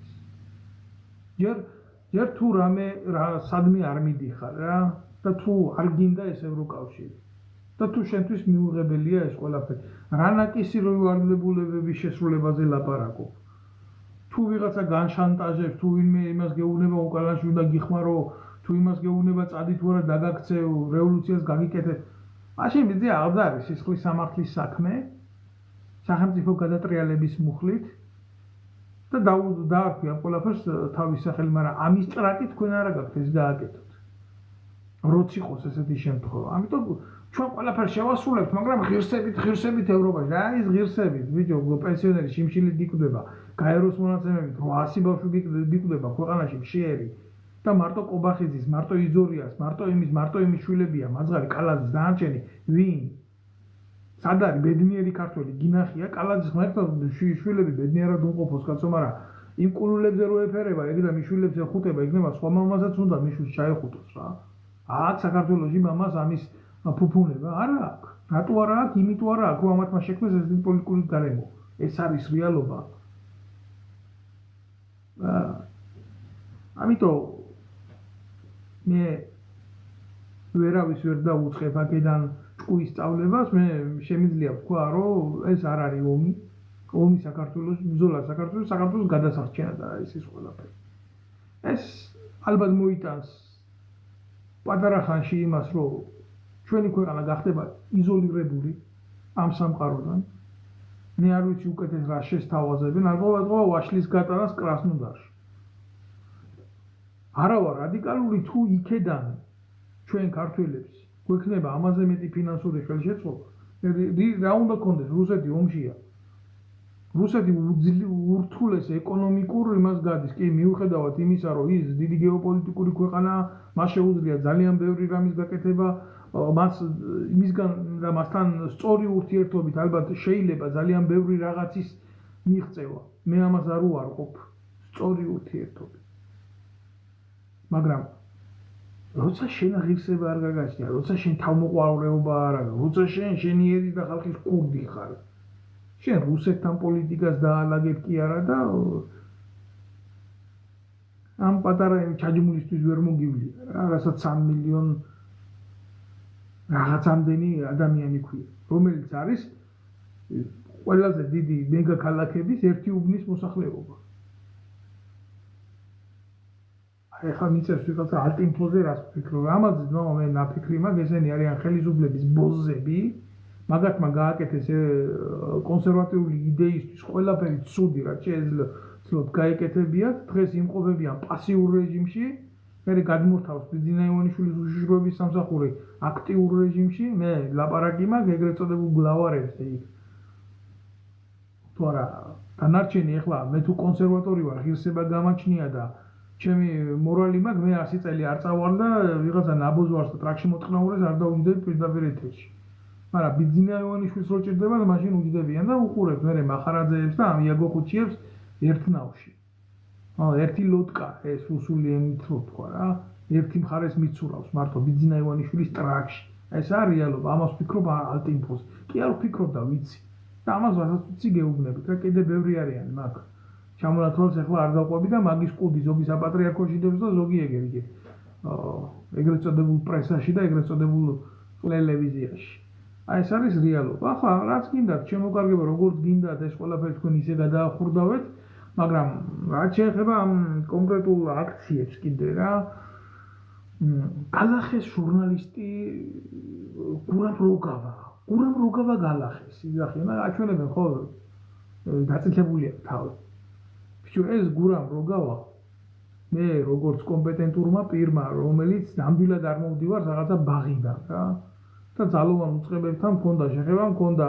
[SPEAKER 1] ჯერ თუ რამე სადმე არ მიდიხარ რა და თუ არ გინდა ეს ევროკავშირი და თუ შენთვის მიუღებელია ეს ყველაფერი. რა ნაკისი რო ვალდებულებების შესრულებაზე ლაპარაკობ. თუ ვიღაცა განშანტაჟებს, თუ ვინმე იმას გეუბნება უკანაში უნდა გიხმარო, თუ იმას გეუბნება წადი თუ არა დაგაქცევ, რევოლუციას გაგიკეთებ. მაშინ მიზე აღარ არის სისხლის სამართლის საქმე, სახელმწიფო გადატრიალების მუხლით და დაარქვი ამ ყველაფერს თავის სახელი, მაგრამ ამის ტრაკი თქვენ არა გაქვთ ეს გააკეთოთ. როც იყოს ესეთი შემთხვევა. ამიტომ ჩვენ ყველაფერს შევასრულებთ, მაგრამ ღირსებით ევროპაში. რა ის ღირსებით? ბიჭო, პენსიონერი შიმშილით იკვდება, გაეროს მონაცემებით 800 ბავშვი იკვდება ქვეყანაში მშიერი და მარტო ყობახიძის, მარტო იძორიას, მარტო იმის შვილებია, მაძღარი კალაძის დანარჩენი ვინ? სად არის ბედნიერი ქართველი? გინახია კალაძის ღმერთთან შვილები ბედნიერად უმყოფოს კაცო, მაგრამ იმ კულულებზე რო ეფერება, ეგ და მიშვილებს ეხუტება, იქნება სხვა მამასაც უნდა მიშვილს ჩაეხუტოს რა. აქ საქართველოში მამას ამის ფუფუნება არა აქვს. რატო არა აქვს? იმიტომ არა აქვს, რომ ამათმა შექმნეს ეს პოლიტიკური გარემო. ეს არის რეალობა. ამიტომ მე ვერავის ვერ დაუწყებ აქედან ჭკუის სწავლებას, მე შემიძლია ვთქვა, რომ ეს არ არის ომი. ომი საქართველოს, ბრძოლა საქართველოს გადასარჩენა და ეს ყველაფერი. ეს ალბათ მოიტანს პატარა ხანში იმას, რომ ჩვენი ქვეყანა გახდება იზოლირებული ამ სამყაროდან. მე არ ვიცი უკეთეს რა შესთავაზებენ, ალბათ ვაშლის გატანას კრასნოდარში. არა ვარ რადიკალური თუ იქედან ჩვენ ქართველებს გვექნება ამაზე მეტი ფინანსური ხელშეწყობა. რა უნდა გქონდეს რუსეთი ომშია. რუსეთი ურთულეს ეკონომიკურ იმას გადის. კი, მიუხედავად იმისა, რომ ის დიდი გეოპოლიტიკური ქვეყანაა, მას შეუძლია ძალიან ბევრი რამის გაკეთება, მისგან და მასთან სწორი ურთიერთობით ალბათ შეიძლება ძალიან ბევრი რაღაცის მიღწევა. მე ამას არ უარყოფ, სწორი ურთიერთობით. მაგრამ როცა შენ ღირსება არ გაგაჩნია, როცა შენ თავმოყრალობა არ არის, როცა შენ შენიერი და ხალხის კურდი ხარ, შენ რუსეთთან პოლიტიკას დაალაგებ კი არა და ამ პატარა ჩაჯმულისთვის ვერ მოგივლია რა, რასაც 3 მილიონ რაღაცამდენი ადამიანი ქვია, რომელიც არის ყველაზე დიდი მეგაქალაქების ერთი უბნის მოსახლეობა. ეხლა მიწერს ვიღაცა ალტინფოზე რას ვფიქრობ, ამაზე ძმაო მე ნაფიქრი მაქვს, ესენი არიან ხელისუფლების ბოზები, მაგათმა გააკეთეს კონსერვატიული იდეისთვის ყველაფერი ცუდი, რაც შეეძლოთ გაეკეთებიათ, დღეს იმყოფებიან პასიურ რეჟიმში, მერე გადმორთავს ბიძინა ივანიშვილის უშიშროების სამსახური აქტიურ რეჟიმში, მე ლაპარაკი მაქვს ეგრეთ წოდებულ გლავარებზე იქ. თუ არა, დანარჩენი ეხლა მე თუ კონსერვატორი ვარ, ღირსება გამაჩნია და ჩემი მორალი მაქვს, მე 100 წელი არ წავალ და ვიღაცა ნაბოზვარს და ტრაქში მოწყნაურეს არ დაუჯდები პირდაპირ ეთერში. მაგრამ ბიძინა ივანიშვილს რო ჭირდება და მაშინ უჯდებიან და უყურებთ მერე მახარაძეებს და ამ იაგო ხუჩიებს ერთნავში. ერთი ლოდკა ეს რუსული ენით რო თქვა რა, ერთი მხარეს მიცურავს მართო ბიძინა ივანიშვილის ტრაქში. ეს არის რეალობა, ამას ვფიქრობ ალტინფოს. კი არ ვფიქრობ და ვიცი. და ამას რასაც ვიცი გეუბნებით, რა კიდე ბევრი არიან მაგ. ჩამონათვალს ახლა არ დავყვები და მაგის კუდი ზოგი საპატრიარქოში დებს და ზოგი ეგრე. ეგრეთ წოდებულ პრესაში და ეგრეთ წოდებულ ტელევიზიაში. აი ეს არის რეალობა. ახლა რაც გინდათ, შემოგარგება როგორც გინდათ ეს ყველაფერი თქვენ ისე გადაახურდავეთ, მაგრამ რაც შეეხება ამ კონკრეტულ აქციებს კიდე რა, გალახეს ჟურნალისტი გურამ როგავა გალახეს. იზახიან, აჩვენებენ ხო დაწითლებულია თავი. ბიჭო, ეს გურამ როგავა მე როგორც კომპეტენტურმა პირმა, რომელიც ნამდვილად არ მოვდივარ რაღაცა ბაღიდან რა. და ძალოვან უწყებებთან მქონდა შეხება, მქონდა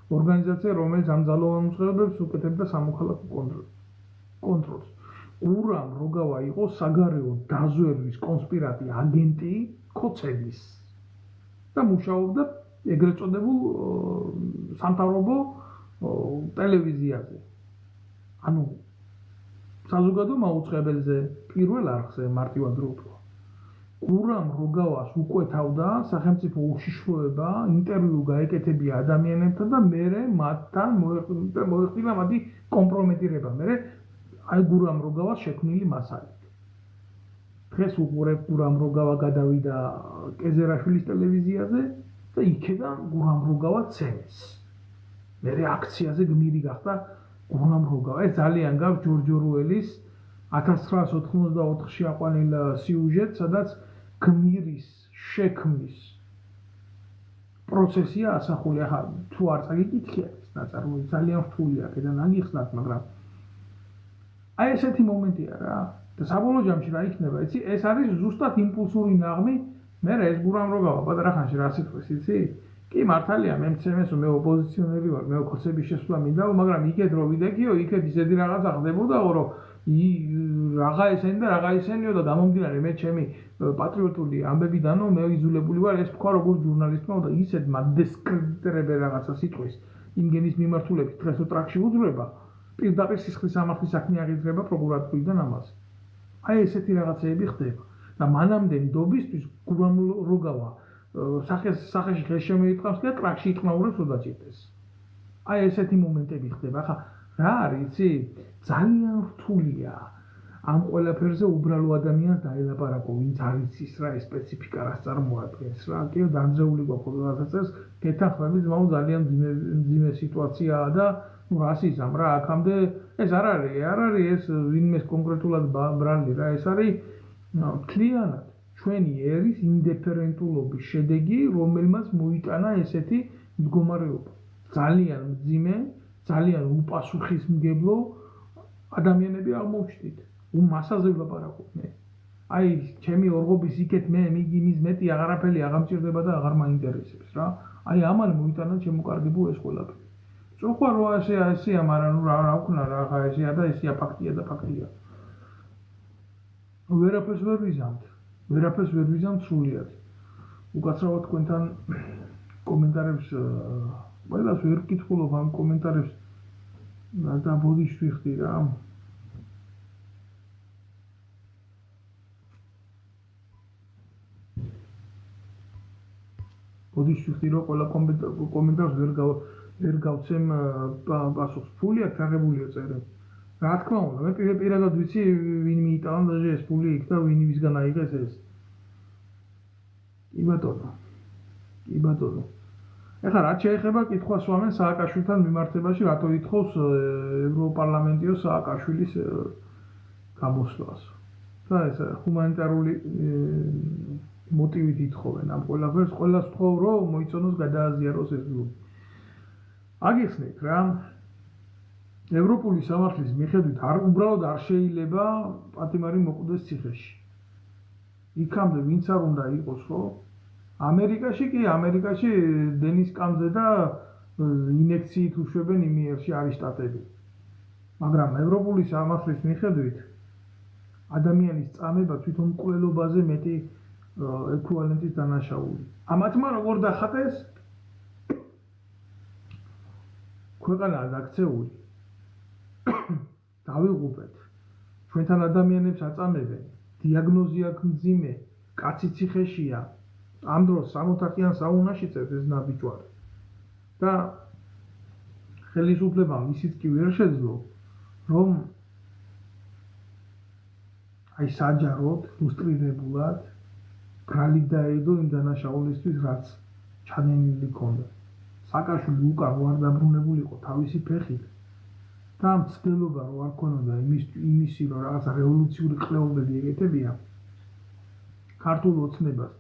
[SPEAKER 1] ორგანიზაცია, რომელიც ამ ძალოვან უწყებებს უკეთებდა სამოქალაქო კონტროლს. გურამ როგავა იყო საგარეო დაზვერვის კონსპირატი აგენტი ქოცელის და მუშაობდა ეგრეთ წოდებულ სამთავრობო ტელევიზიაზე. ანუ საზოგადო მაუწყებელზე პირველ არხზე მარტივად რო ვთქვა. გურამ როგავას უკვეთავდა სახელმწიფო უშიშროება, ინტერვიუ გაეკეთებია ადამიანებთან და მერე მათთან მოეხდინა მათი კომპრომეტირება. მერე აი გურამ როგავას შექმნილი მასალით. დღეს უყურებ გურამ როგავა გადავიდა კეზერაშვილის ტელევიზიაზე და იქიდან გურამ როგავა ცემეს. მერე აქციაზე გმირი გახდა გურამ როგავა. ეს ძალიან გაქვს ჯორჯ ორუელის 1984-ში აყვანილ სიუჟეტს, სადაც გმირის შექმნის პროცესია ასახული. ახლა თუ არ წაგიკითხია ეს ნაწარმოები ძალიან რთულია, აქედან აგიხსნათ, მაგრამ აი ესეთი მომენტია რა. და საბოლოო ჯამში რა იქნება, იცი? ეს არის ზუსტად იმპულსური ნაღმი. მე ეს გურამ როგავა პატარა ხანში რა სიტყვის, იცი? კი მართალია, მე მცემეს რომ მე ოპოზიციონერი ვარ, მე ქოცების შესვლა მინდა, მაგრამ იქეთ რო ვიდექიო, იქეთ ისეთი რაღაცა ხდებოდაო, რომ რაღა ესენი და რაღა ისენიო და გამომდინარე მე ჩემი პატრიოტული ამბებიდანო მე იზოლებული ვარ, ეს თქვა როგორც ჟურნალისტმა და ისეთ მადესკრედიტირებენ რაღაცა სიტყვის იმგენის მიმართულებით დღეს ტრაქში უძრება, პირდაპირ სისხლის სამართლის საქმე აღიძრება პროკურატურიდან ამას. აი ესეთი რაღაცეები ხდება და მანამდე ნდობისთვის გურამ როგავა სახეში ხეს შემოიტყავს და ტრაქში იყნაურებს ოდაჭირდეს. აი ესეთი მომენტები ხდება. ახლა რა არის, იცი? ძალიან რთულია ამ ყველაფერზე უბრალო ადამიანს დაელაპარაკო, ვინც არ იცის რა ეს სპეციფიკა რას წარმოადგენს რა. კიდევ დამძეული გვაქვს რაღაცას, გეთანხმები ძმაო ძალიან მძიმე სიტუაციაა და რასიზმ რა აქამდე ეს არ არის ეს ვინმეს კონკრეტულად ბრალი რა, ეს არის მთლიანად ჩვენი ერის ინდიფერენტულობის შედეგი, რომელმაც მოიტანა ესეთი მდგომარეობა. ძალიან მძიმე, ძალიან უპასუხისმგებლო ადამიანები აღმოჩნდით. მასაზე ვლაპარაკობ მე. აი, ჩემი ორღობის იქეთ მე იმის მეტი აღარაფერი აღამჭირდება და აღარ მაინტერესებს რა. აი, ამან მოიტანა შემოკარგებო ეს ყველაფერი. წუხვა რო ესეა, მაგრამ რა ვქნა რა, ხა ესეა და ესეა ფაქტია და ფაქტია. ვერაფერს ვერ ვიზამთ სრულიად. უკაცრავად თქვენთან კომენტარებს ყველას ვერ ვკითხულობ ამ კომენტარებს და ბოდიშს ვიხდი რა. ბოდიშს ვიხდი რომ ყველა კომენტარს ვერ გავცემ პასუხს. ფული აქ აღებულია წერე. რა თქმა უნდა, მე პირადად ვიცი ვინ მიიტანა და ეს ფული იქ და ვინ ვისგან აიღეს ეს. კი ბატონო. ეხლა რაც შეეხება კითხვა სვამენ სააკაშვილთან მიმართებაში, რატო ითხოვს ევროპარლამენტიო სააკაშვილის გამოსვლას. და ეს ჰუმანიტარული მოტივით ითხოვენ ამ ყველაფერს, ყველას თხოვ რომ მოიწონოს გადააზიაროს ეს გლობი. აგიხსნით რა, ევროპული სამართლის მიხედვით უბრალოდ არ შეიძლება პატიმარი მოკვდეს ციხეში. იქამდე ვინც არ უნდა იყოს ხო? ამერიკაში დენის კამზე და ინექციით უშვებენ იმიერში არის შტატები. მაგრამ ევროპული სამართლის მიხედვით ადამიანის წამება თვითონ მკვლელობაზე მეტი ეკვივალენტის დანაშაული. ამათმა როგორ დახატეს? ქვეყანაა დაქცეული. დავიღუპეთ. ჩვენთან ადამიანებს აწამებენ. დიაგნოზი აქვს მძიმე, კაცი ციხეშია. ამ დროს 60-იან საუნაში წერს ეს ნაბიჯვარი. და ხელისუფლებამ ისიც კი ვერ შეძლო, რომ აი საჯაროდ, ილუსტრირებულად ბრალი დაედო იმ დანაშაულისთვის, რაც ჩანენილი ჰქონდა. სააკაშვილი უკან არ დაბრუნებულიყო თავისი ფეხით და მცდელობა რო არ ქონოდა იმისი რომ რაღაცა რევოლუციური კვლევები ეკეთებია ქართულ ოცნებას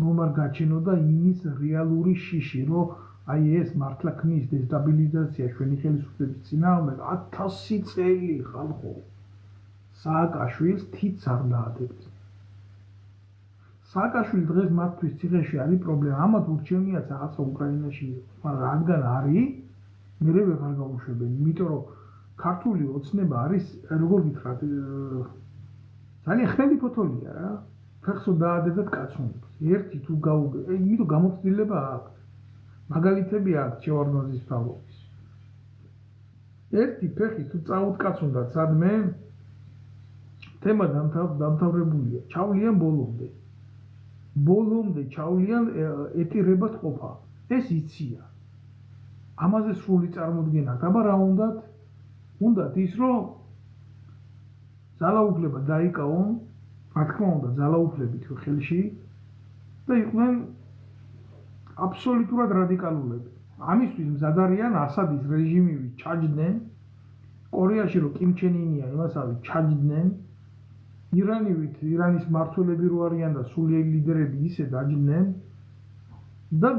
[SPEAKER 1] რომ არ გაჩენოდა იმის რეალური შიში რომ აი ეს მართლა ქმნის დესტაბილიზაცია ჩვენი ხელისუფლების წინააღმდეგ 1000 წელი ხალხო სააკაშვილს თითს არ დაადებთ. სააკაშვილი დღეს მათთვის ციხეში არის პრობლემა. ამათ ურჩევნიათ რაღაცა უკრაინაში იყოს, მაგრამ რადგან არის, მე ვეღარ გავუშვებენ, იმიტომ რომ ქართული ოცნება არის, როგორ გითხრათ, ძალიან ხელი ფოთოლია რა. ფეხსო დაადედათ კაცუნებს. ერთი თუ გაუგე, იმიტომ გამოცდილება აქვს. მაგალითები აქვს ჩევარდნაძის მთავრობის. ერთი ფეხი თუ წაუტკაცუნდათ სადმე თემა დამთავრებულია. ჩავლიან ბოლომდე. ბოლომდე ჩავლიან ეტირებად ყოფა. ეს იცია. ამაზე სრული წარმოდგენა. აბა რა უნდათ ის რომ ძალაუფლება დაიკავონ, რა თქმა უნდა ძალაუფლებით ხელში და იყვნენ აბსოლუტურად რადიკალურები. ამისთვის მზად არიან ასადის რეჟიმივით ჩაჯდნენ, კორეაში რომ კიმ ჩენ ინია იმასავით ჩაჯდნენ, ირანის მმართველები რო არიან და სულიერი ლიდერები ისე დაჯდნენ და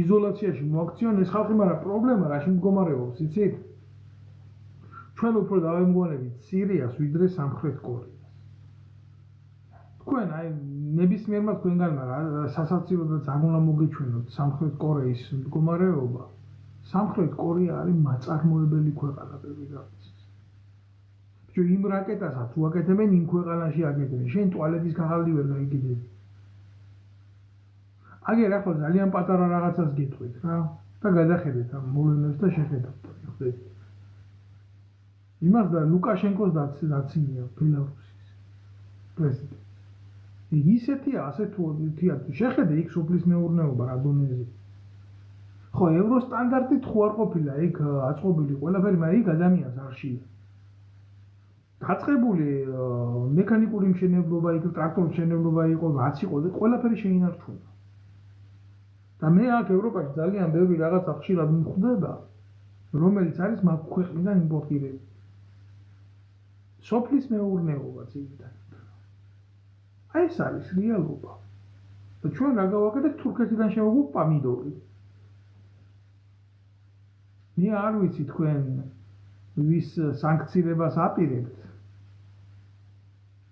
[SPEAKER 1] იზოლაციაში მოაქციონეს ეს ხალხი, მაგრამ პრობლემა რაში მდგომარეობს, იცით? ჩვენ უფრო დავემგონებით სირიას ვიდრე სამხრეთ კორეას. თქვენ აი ნებისმიერმა თქვენგანმა სასაცილოდ ძალიან უნდა მოგეჩვენოთ სამხრეთ კორეის მდგომარეობა. სამხრეთ კორეა არის მაწარმოებელი ქვეყანა პირველ რიგში. იმ რაკეტასაც უაკეთებენ იმ ქვეყანაში აკეთებენ. შენ ტუალეტის ქაღალდი ვერ გაიგიდები. აგერ ახლა ძალიან პატარა რაღაცას გეტყვით რა და გადახედეთ ამ მოვლენებს და შეხედოთ. ხვდებით. იმას და ლუკაშენკოს დაცინია ბელარუსის პრეზიდენტი. ისეთია ასე თუ შეხედე იქ სოფლის მეურნეობა რა დონეზე. ხო ევროსტანდარტით ხო არ ყოფილა იქ აწყობილი ყველაფერი, მაგრამ იქ ადამიანს არ შეია. გაწყებული მექანიკური მშენებლობა იქ, ტრაქტორის მშენებლობა იყო, რაც იყო, ყველაფერი შეინარჩუნა. და მე აქ ევროპაში ძალიან ბევრი რაღაცა ხშირად მხვდება, რომელიც არის მაგ ქვეყნიდან იმპორტირებული. სოფლის მეურნეობა ძირითადად. აი ეს არის რეალობა. და ჩვენ რა გავაკეთეთ თურქეთიდან შევაგოთ პამიდორი. მე არ ვიცი თქვენ ვის სანქციებას აპირებთ.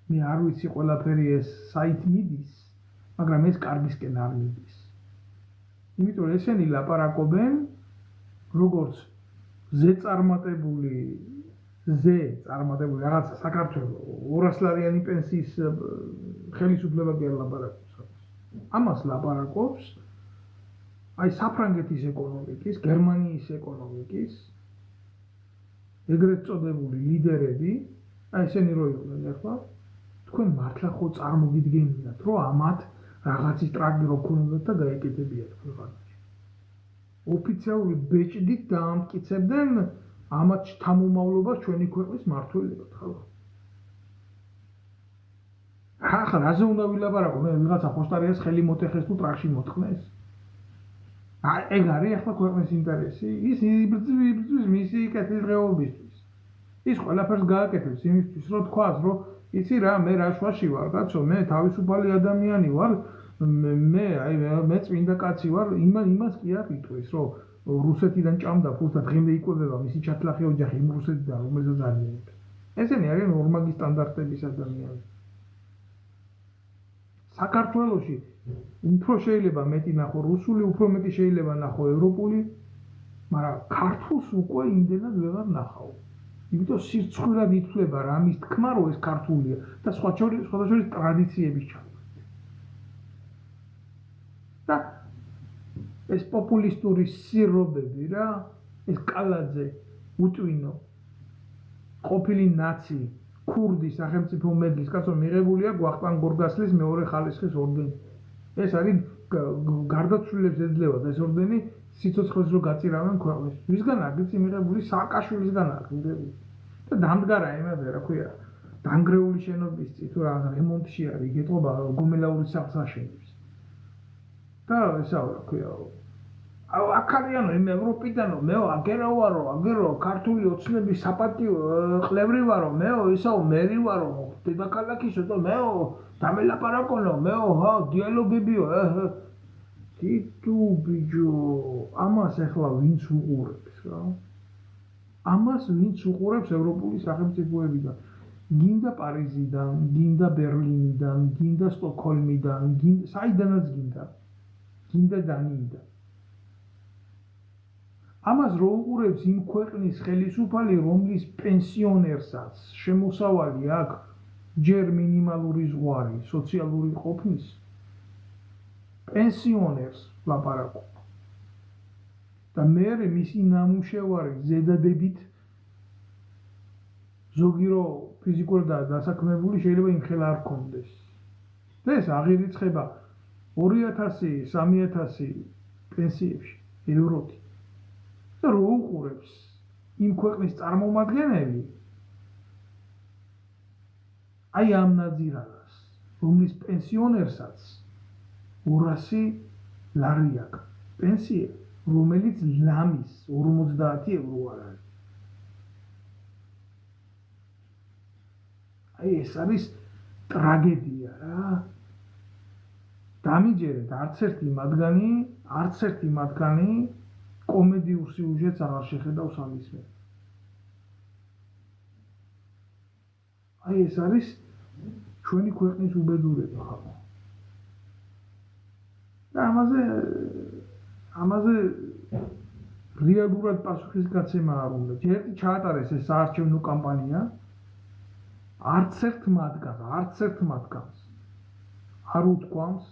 [SPEAKER 1] მე არ ვიცი ყველაფერი ეს საით მიდის, მაგრამ ეს კარგისკენ არ მიდის. იმიტომ რომ ესენი ლაპარაკობენ როგორც ზეწარმატებული რაღაცა საქართველოს 200 ლარიანი პენსიის ხელისუფლება კი არ ლაპარაკობს. ამას ლაპარაკობს აი საფრანგეთის ეკონომიკის, გერმანიის ეკონომიკის ეგრეთ წოდებული ლიდერები, აი ესენი რო იყვნენ ახლა, თქვენ მართლა ხო წარმოგიდგენიათ, რომ ამათ რაღაცის ტრაგედია რო ქონდათ და გაეკეთებიათ ქვეყანაში. ოფიციალური ბეჭდით დაამტკიცებდნენ ამათ შთამომავლობას ჩვენი ქვეყნის მმართველებად, ხო? ახლა რაზე უნდა ვილაპარაკო? მე ვიღაცა ხოსტარიას ხელი მოტეხეს თუ ტრაქში მოთხნეს? ეგ არის ახლა ქვეყნის ინტერესი? ის იბრძვის მისი კეთილდღეობისთვის. ის ყველაფერს გააკეთებს იმისთვის, რომ თქვას, რომ იცი რა, მე რა შვაში ვარ, კაცო, მე თავისუფალი ადამიანი ვარ, მე წმინდა კაცი ვარ, იმას კი არ იტყვის, რომ რუსეთიდან ჭამდა ფულს და დღემდე იკვებება მისი ჩათლახი ოჯახი იმ რუსეთიდან, რომელზეც არიან. ესენი არიან ორმაგი სტანდარტების ადამიანები. საქართველოში უფრო შეიძლება მეტი ნახო რუსული, უფრო მეტი შეიძლება ნახო ევროპული, მაგრამ ქართულს უკვე იმდენად ვეღარ ნახავ. იმიტომ სირცხვირად ითვლება რა ამის თქმა, რომ ეს ქართულია და სხვათა შორის ტრადიციების ჩამოყალიბება. და ეს პოპულისტური სირობები რა, ეს კალაძე, უტვინო, ყოფილი ნაცი, ქურდი სახელმწიფო მედლის კაცო მიღებული აქვს ვახტანგ გორგასლის მეორე ხალისხის ორდენი. ეს არის გარდაცვლილებს ეძლევა ეს ორდენი სიცოცხლეს რო გაწირავენ ქვეყნის. ვისგან აქვს მიღებული? სააკაშვილისგან აქვს მიღებული. და დამდგარა იმაზე რა ქვია, დანგრეული შენობის თუ რა რემონტში არის, იგეთყობა გომელაურის სახლს აშენებს. და ესა რა ქვია, აქარიანო იმ ევროპიდანო, მეო აგერა ვარო, აგერო ქართული ოცნების საპატიო ყლევრი ვარო, მეო ისაო მერი ვარო, დედაქალაქისო და მეო დამელაპარაკონო, მეო ჰა დიალოგებიო, თითუ ბიჯო, ამას ახლა ვინც უყურებს რა? ამას ვინც უყურებს ევროპული სახელმწიფოებიდან? გინდა პარიზიდან, გინდა ბერლინიდან, გინდა სტოკჰოლმიდან, საიდანაც გინდა დანიიდან. ამას რო უყურებს იმ ქვეყნის ხელისუფალი, რომლის პენსიონერსაც შემოსავალი აქვს ჯერ მინიმალური ზღვარი სოციალური ყოფნის, პენსიონერს ლაპარაკობ. და მე მისი ნამუშევარი ზედადებით ზოგი რო ფიზიკურად დასაქმებული შეიძლება იმ ხელა არ ქონდეს. და ეს აღირიცხება 2000-3000 პენსიებში ევროთი. და რო უყურებს იმ ქვეყნის წარმომადგენელი აი ამ ნაძირალას, რომლის პენსიონერსაც 200 ლარი აქვს პენსია, რომელიც ლამის 50 ევრო არ არის. აი ეს არის ტრაგედია რა. დამიჯერეთ არც ერთი მათგანი კომედიურ სიუჟეტს აღარ შეხედავს ამის მე. აი ეს არის ჩვენი ქვეყნის უბედურება ხალხო. და ამაზე რეალურად პასუხისგაცემა არ უნდა. ჯერ ჩაატარეს ეს საარჩევნო კამპანია, არც ერთ მათგანს არ უთქვამს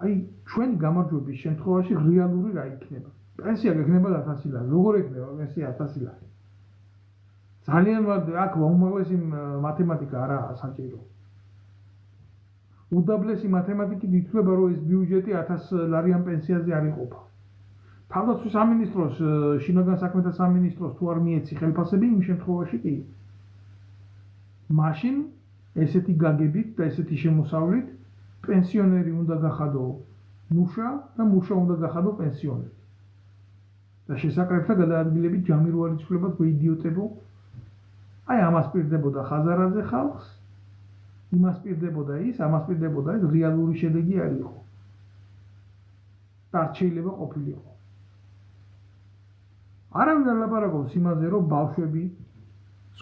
[SPEAKER 1] აი ჩვენი გამარჯვების შემთხვევაში რეალური რა იქნება. პენსია გექნება 1000 ლარი. როგორ ექნება პენსია 1000 ლარი? ძალიან აქ უმაღლესი მათემატიკა არაა საჭირო. უდაბლესი მათემატიკით ითვლება, რომ ეს ბიუჯეტი 1000 ლარიან პენსიაზე არ იყოფა. თავდაცვის სამინისტროს, შინაგან საქმეთა სამინისტროს თუ არ მიეცი ხელფასები, იმ შემთხვევაში კი. მაშინ ესეთი გაგებით და ესეთი შემოსავლით პენსიონერი უნდა გახადო მუშა და მუშა უნდა გახადო პენსიონერი. და შესაკრებთა გადაადგილებით ჯამი რო არ იცვლებათ გვეიდიოტებო. აი ამას პირდებოდა ხაზარაძე ხალხს, იმას პირდებოდა ის, ამას პირდებოდა ის, რეალური შედეგი არ იყო. და არ შეიძლება ყოფილიყო. არავინ არ ლაპარაკობს იმაზე, რომ ბავშვები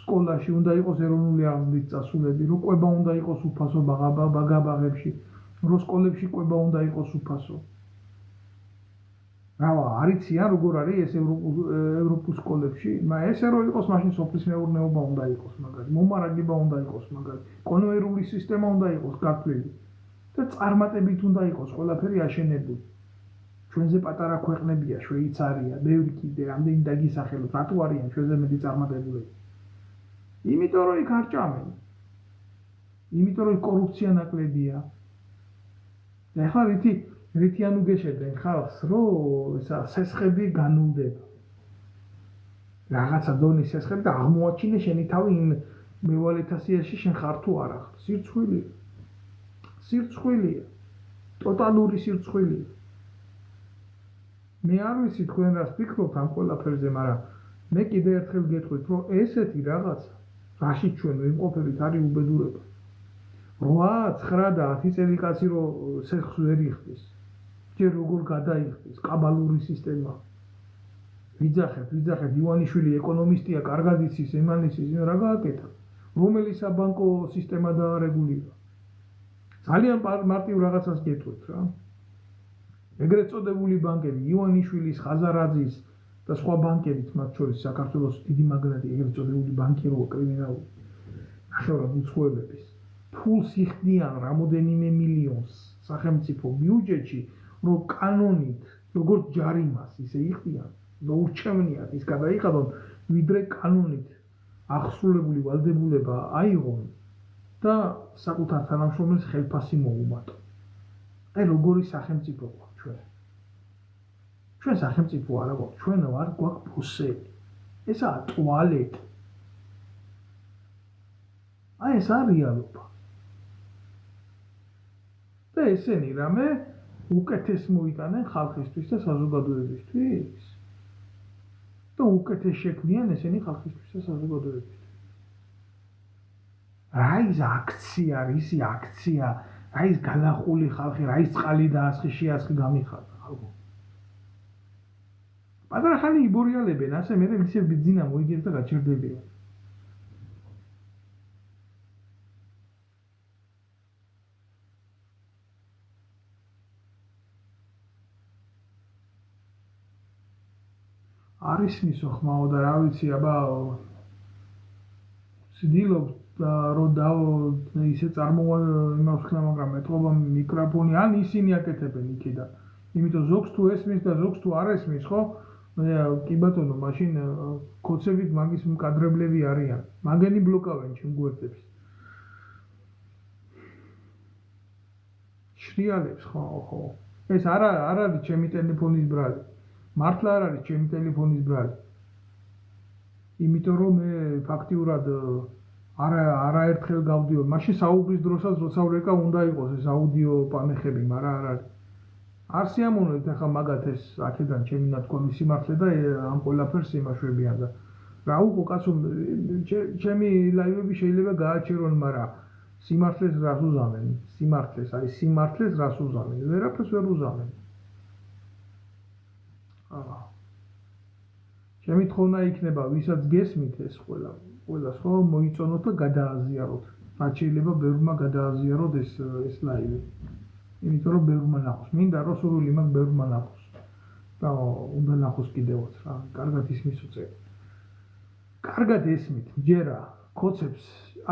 [SPEAKER 1] სკოლაში უნდა იყოს ეროვნული აღზრდის წასულები, რომ კვება უნდა იყოს უფასო ბაგაბაღებში, რომ სკოლებში კვება უნდა იყოს უფასო. რავა, არიციან როგორ არის ეს ევროპულ სკოლებში, ესე რომ იყოს მაშინ სოფლის მეურნეობა უნდა იყოს მაგარი, მომარაგება უნდა იყოს მაგარი, კონვეიერული სისტემა უნდა იყოს გათვლილი და წარმატებით უნდა იყოს ყველაფერი აშენებული. ჩვენზე პატარა ქვეყნებია, შვეიცარია, ბევრი კიდე, რამდენი დაგისახელოთ, რატო არიან ჩვენზე მეტი წარმატებულები? იმიტომ რომ იქ არ ჭამენ. იმიტომ რომ კორუფცია ნაკლებია. და ახლა რითი ანუ გეშედენ ხალხს, რომ ისა სესხები განულდება. რაღაცა დონის სესხები და აღმოაჩინე შენი თავი იმ მევალეთა სიაში შენ ხარ თუ არა. სირცხვილია. სირცხვილია. ტოტალური სირცხვილია. მე არ ვიცი თქვენ რას ფიქრობთ ამ ყველაფერზე, მაგრამ მე კიდე ერთხელ გეტყვით, რომ ესეთი რაღაცა, რაშიც ჩვენ ვიმყოფებით, არის უბედურება. 8, 9 და 10 წელი კაცი რომ სესხს ვერ იხდის. ჯერ როგორ გადაიხდის, კაბალური სისტემა. ვიძახეთ, ივანიშვილი ეკონომისტია, კარგად იცის, იმან იცის, რა გააკეთა. რომელი საბანკო სისტემა დაარეგულირა. ძალიან მარტივ რაღაცას გეტყვით რა. ეგრეთ წოდებული ბანკები, ივანიშვილის, ხაზარაძის და სხვა ბანკებიც, მათ შორის საქართველოს დიდი მაგნატი, ეგრეთ წოდებული ბანკირო კრიმინალური, ნახევრად უცხოელების, ფულს იხდიან რამოდენიმე მილიონს სახელმწიფო ბიუჯეტში, რომ კანონით, როგორც ჯარიმას ისე იხდიან, და ურჩევნიათ ის გადაიხადონ, ვიდრე კანონით აღსრულებული ვალდებულება აიღონ და საკუთარ თანამშრომელს ხელფასი მოუმატონ. აი როგორი სახელმწიფო გვაქვს ჩვენ. ჩვენ სახელმწიფო არა გვაქვს, ჩვენ ვარ გვაქვს ფუსები. ესაა ტუალეტი. აი ეს არის რეალობა. და ესენი რამე უკეთეს მოიტანენ ხალხისთვის და საზოგადოებისთვის. და უკეთეს შექმნიან ესენი ხალხისთვის და საზოგადოებისთვის. რა ის აქცია, რისი აქცია, რა ის გადახული ხალხი, რა ის წყალი დაასხი, შეასხი გამიხარდა ხალხო. პატარა ხანი იბორიალებენ, ასე მე ისე ბიძინა მოიგებს და გაჩერდებიან. არის მისო ხმაო და რა ვიცი, აბა ვცდილობ რომ ისე იმავს ხნა, მაგრამ ეთყობა მიკროფონი, ან ისინი აკეთებენ იქიდან. იმიტომ ზოგს თუ ესმის და ზოგს თუ არ ესმის, ხო? კი ბატონო, მაშინ კოცებით მაგის მკადრებლები არიან. მაგენი ბლოკავენ ჩემ გვერდებს. შრიალებს ხო. ეს არ არის ჩემი ტელეფონის ბრალი. მართლა არ არის ჩემი ტელეფონის ბრალი. იმიტომ რომ მე ფაქტიურად არაერთხელ გავდიოდ. მაშინ საუბრის დროსაც როცა ვრეკა უნდა იყოს ეს აუდიო პანეხები, მაგრამ არ არის. არ სიამოვნებთ ახლა მაგათ ეს აქედან ჩემი ნათქვამი სიმართლე და ამ ყველაფერს იმაშვებიან და რა უყო კაცო, ჩემი ლაივები შეიძლება გააჩერონ, მაგრამ სიმართლეს რას უზამენ? სიმართლეს რას უზამენ? ვერაფერს ვერ უზამენ. ჩემი თხოვნა იქნება, ვისაც გესმით ეს ყველას ხო მოიწონოთ და გადააზიაროთ. რაც შეიძლება ბევრმა გადააზიაროთ ეს ლაივი. იმიტომ რომ ბევრმა ნახოს. მინდა რომ სურვილი მაქვს ბევრმა ნახოს. და უნდა ნახოს კიდევაც რა. კარგად ისმის უწევთ. კარგად ესმით, ჯერა კოცებს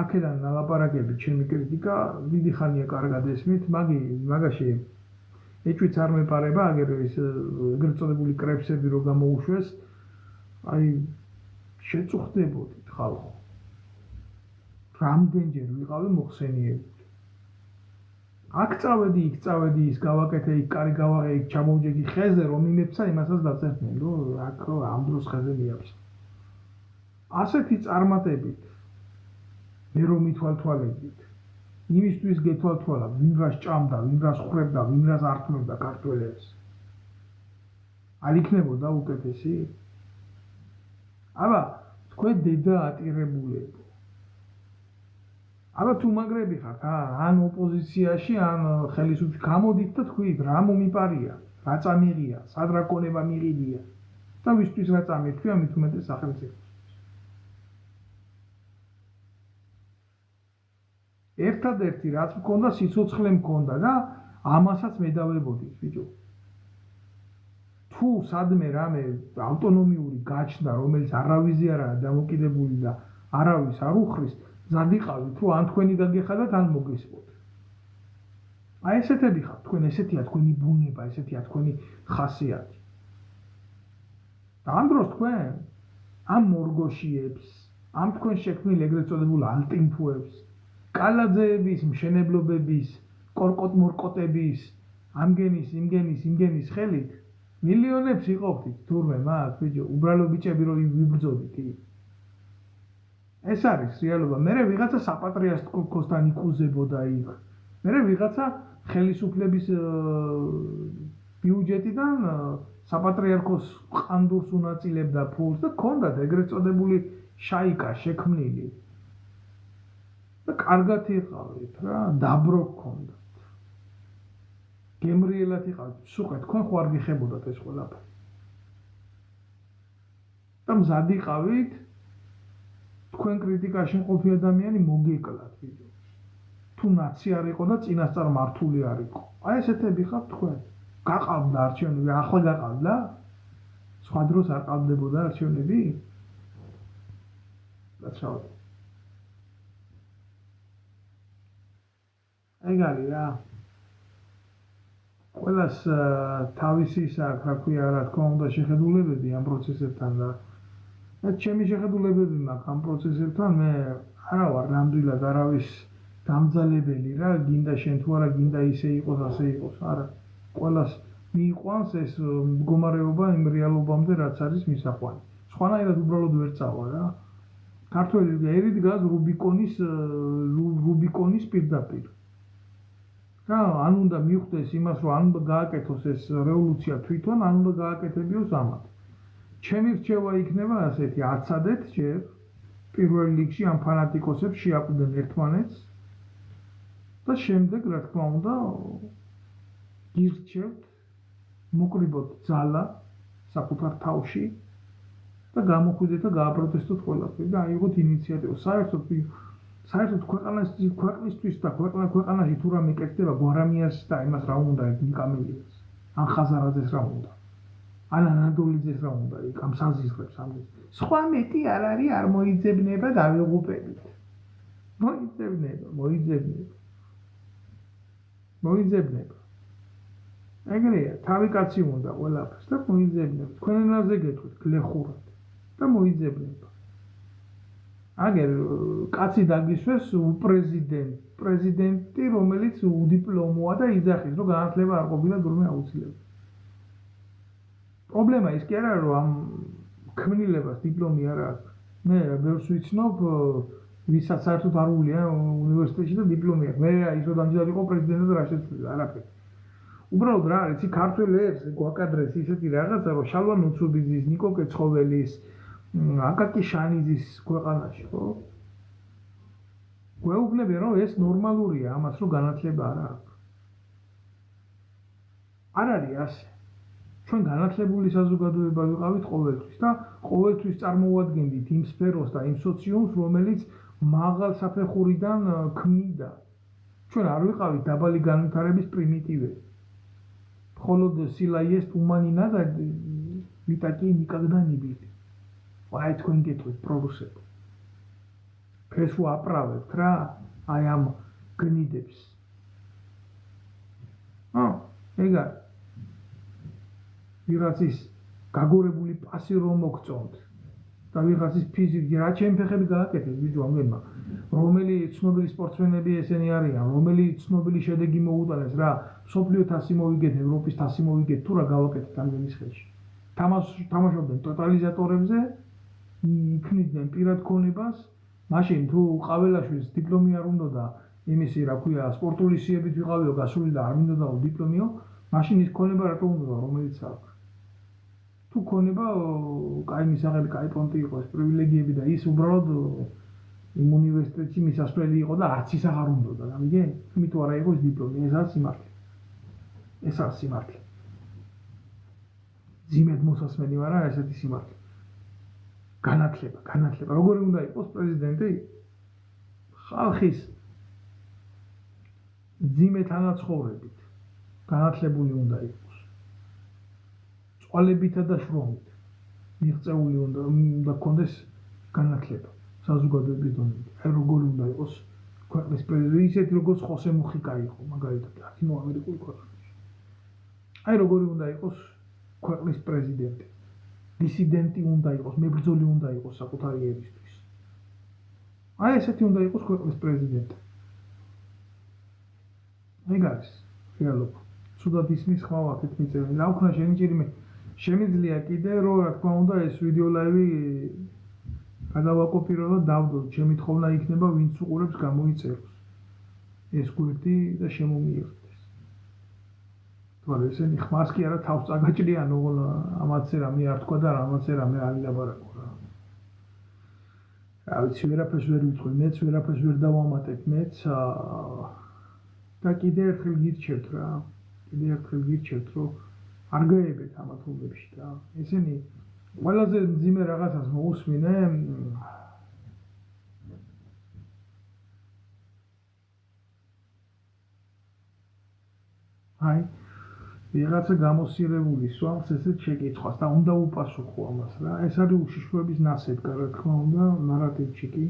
[SPEAKER 1] აქედან ნალაპარაკებით ჩემი კრიტიკა, დიდი ხანია კარგად ესმით, მაგაში ეჭვიც არ მეპარება, ეგრეთ წოდებული კრებსები რო გამოუშვეს, აი შეწუხდებოდით ხალხო. რამდენჯერ ვიყავი მოხსენიებული. აქ წავედი, იქ წავედი, ის გავაკეთე, იქ კარი გავაღე, იქ ჩამოვჯექი ხეზე, რომ იმებსა იმასაც დაწერთნენ, რომ აქ ამ დროს ხეზე მიაქვს. ასეთი წარმატებით მე რომ მithვალთვალებით, იმისთვის გეთვალთვალა, ვინ რას ჭამდა, ვინ რას ხრებდა, ვინ რას ართმევდა ქართველებს. არ იქნებოდა უკეთესი? აბა, თქვენ დედა ატირებულებო. აბა თუ მაგრები ხართ, ან ოპოზიციაში, ან ხელისუფლების, გამოდით და თქვით, რა მომიპარია, რა წამიღია, სად რა კონება მიყიდია. და ვისთვის რა წამირთვია მით უმეტეს სახელმწიფოს. ერთადერთი რაც მქონდა სიცოცხლე მქონდა და ამასაც მედავებოდი ბიჭო. თუ სადმე რამე ავტონომიური გაჩნდა, რომელიც არავის არაა დამოკიდებული და არავის არ უხრის, ზადიყავით, რომ ან თქვენი გაგეხადათ, ან მოგესწროთ. აი ესეთები ხართ, თქვენ ესეთია თქვენი ბუნება, ესეთია თქვენი ხასიათი. და ამ დროს თქვენ ამ მორგოშიებს, ამ თქვენ შექმნილ ეგრეთ წოდებულ ალტინფუებს, კალაძეების, მშენებლობების, კორკოტ-მორკოტების, ამგენის, იმგენის ხელით მილიონებს იყოფთ თურმე მაგ ბიჭო, უბრალო ბიჭები რო ვიბრძოდით. ეს არის რეალობა. მე ვიღაცა საპატრიარქოსთან იკუზებოდა იქ. მე ვიღაცა ხელისუფლების ბიუჯეტიდან საპატრიარქოს ყანდურს უნაწილებდა ფულს და ქონდათ ეგრეთ წოდებული შაიკა შექმნილი. და კარგად იყავით რა, დაბრო გქონდათ. გემრიელად იყავით, სუყე თქვენ ხო არ გიხებოდათ ეს ყველაფერი. და მზად იყავით თქვენ კრიტიკაში მყოფი ადამიანი მოგეკლათ ბიჭო. თუ ნაცი არ იყო და წინასწარ მართული არ იყო. აი ესეთები ხართ თქვენ. გაყავდა არჩევნები, ახლა გაყავდა? სხვა დროს არ ყავდებოდა არჩევნები? რაცრავად. ეგ არის რა. ყველას თავისი აქვს, რა ქვია, რა თქმა უნდა შეხედულებები ამ პროცესებთან და ჩემი შეხედულებები მაქვს ამ პროცესებთან, მე არა ვარ ნამდვილად არავის დამძალებელი რა, გინდა შენ თუ არა, გინდა ისე იყოს, ასე იყოს, არა. ყველას მიიყვანს ეს მდგომარეობა იმ რეალობამდე, რაც არის მისაყვანი. სხვანაირად უბრალოდ ვერ წავა რა. ქართველი ერით დგას რუბიკონის პირდაპირ. რა, ან უნდა მიხვდეს იმას, რომ ან გააკეთოს ეს რევოლუცია თვითონ, ან უნდა გააკეთებიოს ამათ. ჩემი რჩევა იქნება ასეთი, აცადეთ ჯერ პირველ რიგში ამ ფანატიკოსებს შეაკვდნენ ერთმანეთს და შემდეგ, რა თქმა უნდა, გირჩევთ, მოკრიბოთ ძალა საკუთარ თავში და გამოხვიდეთ და გააპროტესტოთ ყველაფერი და აიღოთ ინიციატივა. საერთოდ ქვეყნისთვის და ქვეყანაში თუ რამე იკეთდება გვარამიას და იმას რა უნდა ნიკამელიას, ან ხაზარაძეს რა უნდა, ან ანადოლიძეს რა უნდა იქ ამ საზიზღრებს ამის. სხვა მეტი არ არის, არ მოიძებნება დავიღუპებით. მოიძებნება. ეგრეა, თავი კაცი უნდა ყველაფერს და მოიძებნება. თქვენ ენაზე გეტყვით, გლეხურად და მოიძებნება. აგერ კაცი დაგისვეს პრეზიდენტი, რომელიც უდიპლომოა და იძახის, რომ განათლება არ ყოფილა თურმე აუცილებელი. პრობლემა ის კი არა, რომ ამ ქმნილებას დიპლომი არ აქვს. მე ბევრს ვიცნობ, ვისაც საერთოდ არ ულია უნივერსიტეტში და დიპლომი აქვს. მე ის რომ დამჯერად იყო პრეზიდენტი და რა შეცვლილა, არაფერი. უბრალოდ რა არის, იცი ქართველებს გვაკადრეს ისეთი რაღაცა, რომ შალვა ნუცუბიძის, ნიკო კეცხოველის, აკაკი შანიძის ქვეყანაში, ხო? გვეუბნებიან, რომ ეს ნორმალურია, ამას რომ განათლება არ აქვს. არ არის ასე. ჩვენ განათლებული საზოგადოება ვიყავით ყოველთვის და ყოველთვის წარმოვადგენდით იმ სფეროს და იმ სოციუმს, რომელიც მაღალ საფეხურიდან ქმნიდა. ჩვენ არ ვიყავით დაბალი განვითარების პრიმიტივები. Холод сила есть ума не надо, вы такие никогда не были. Აი თქვენ გეტყვით პროდუსერს. ეს უაправებთ რა, აი ამ გნიდებს. ეგ არის. ვიღაცის გაგორებული პასი რომ მოგწონთ და ვიღაცის ფიზიკი რა ჩემი ფეხები გააკეთეს ბიჭო ამგენმა. რომელი ცნობილი სპორტსმენები ესენი არიან, რომელი ცნობილი შედეგი მოუტანეს რა, მსოფლიო თასი მოვიგეთ, ევროპის თასი მოვიგეთ, თუ რა გავაკეთეთ ამგენის ხელში. თამაშობდნენ ტოტალიზატორებზე, იქნიდნენ პირად ქონებას, მაშინ თუ ყაველაშვილს დიპლომი არ უნდა და იმისი რა ქვია, სპორტული სიებით ვიყავიო გასული და არ მინდა და დიპლომიო, მაშინ ის ქონება რატო უნდა რომელიც აქვს. თუ ქონება, კაი მისაღები, კაი პონტი იყო, ეს პრივილეგიები და ის უბრალოდ იმ უნივერსიტეტში მისასვლელი იყო და არც ის აღარ უნდა და მიგე? თუმცა თუ არა იყოს დიპლომი, ეს არის სიმართლე. ეს არის სიმართლე. ძიმედ მოსასმენი ვარ რა ესეთი სიმართლე. განათლება. როგორი უნდა იყოს პრეზიდენტი? ხალხის ძიმე თანაცხოვრებით განათლებული უნდა იყოს. წვალებითა და შრომით მიღწეული უნდა გქონდეს განათლება საზოგადოების დონეზე. აი როგორი უნდა იყოს ქვეყნის პრეზიდენტი, ისეთი როგორც ხოსე მუხიკა იყო, მაგალითად, ლათინოამერიკული ქვეყნებში. აი როგორი უნდა იყოს ქვეყნის პრეზიდენტი. დისიდენტი უნდა იყოს, მებრძოლი უნდა იყოს საკუთარი ერისთვის. აი ესეთი უნდა იყოს ქვეყნის პრეზიდენტი. ეგ არის რეალობა. ცუდად ისმის ხმავა აქეთ მიწერილი. რა ვქნა შენიჭირიმე შემიძლია კიდე რომ რა თქმა უნდა ეს ვიდეო ლაივი გადავაკოპირო და დავდო. ჩემი თხოვნა იქნება ვინც უყურებს გამოიწეროს. ეს გვერდი და შემომიერთდეს. თორე ესენი ხმას კი არა თავს წაგაჭრიან, ოღონდ ამაცე რამე არ თქვა და რამაცე რამე არ ილაპარაკო რა. რა ვიცი ვერაფერს ვერ ვიტყვი, მეც ვერაფერს ვერ დავამატებ, მეც და კიდე ერთხელ გირჩევთ რა. კიდე ერთხელ გირჩევთ რომ არ გაებეთ ამ თემებში და ესენი ყველაზე მძიმე რაღაცას მოусმინე აი ვიღაცა გამოსირებული სვამს ესეთ შეკითხვას და უნდა უპასუხო ამას რა. ეს არის უშიშროების ნასედგა რა თქმა უნდა ნარატივში კი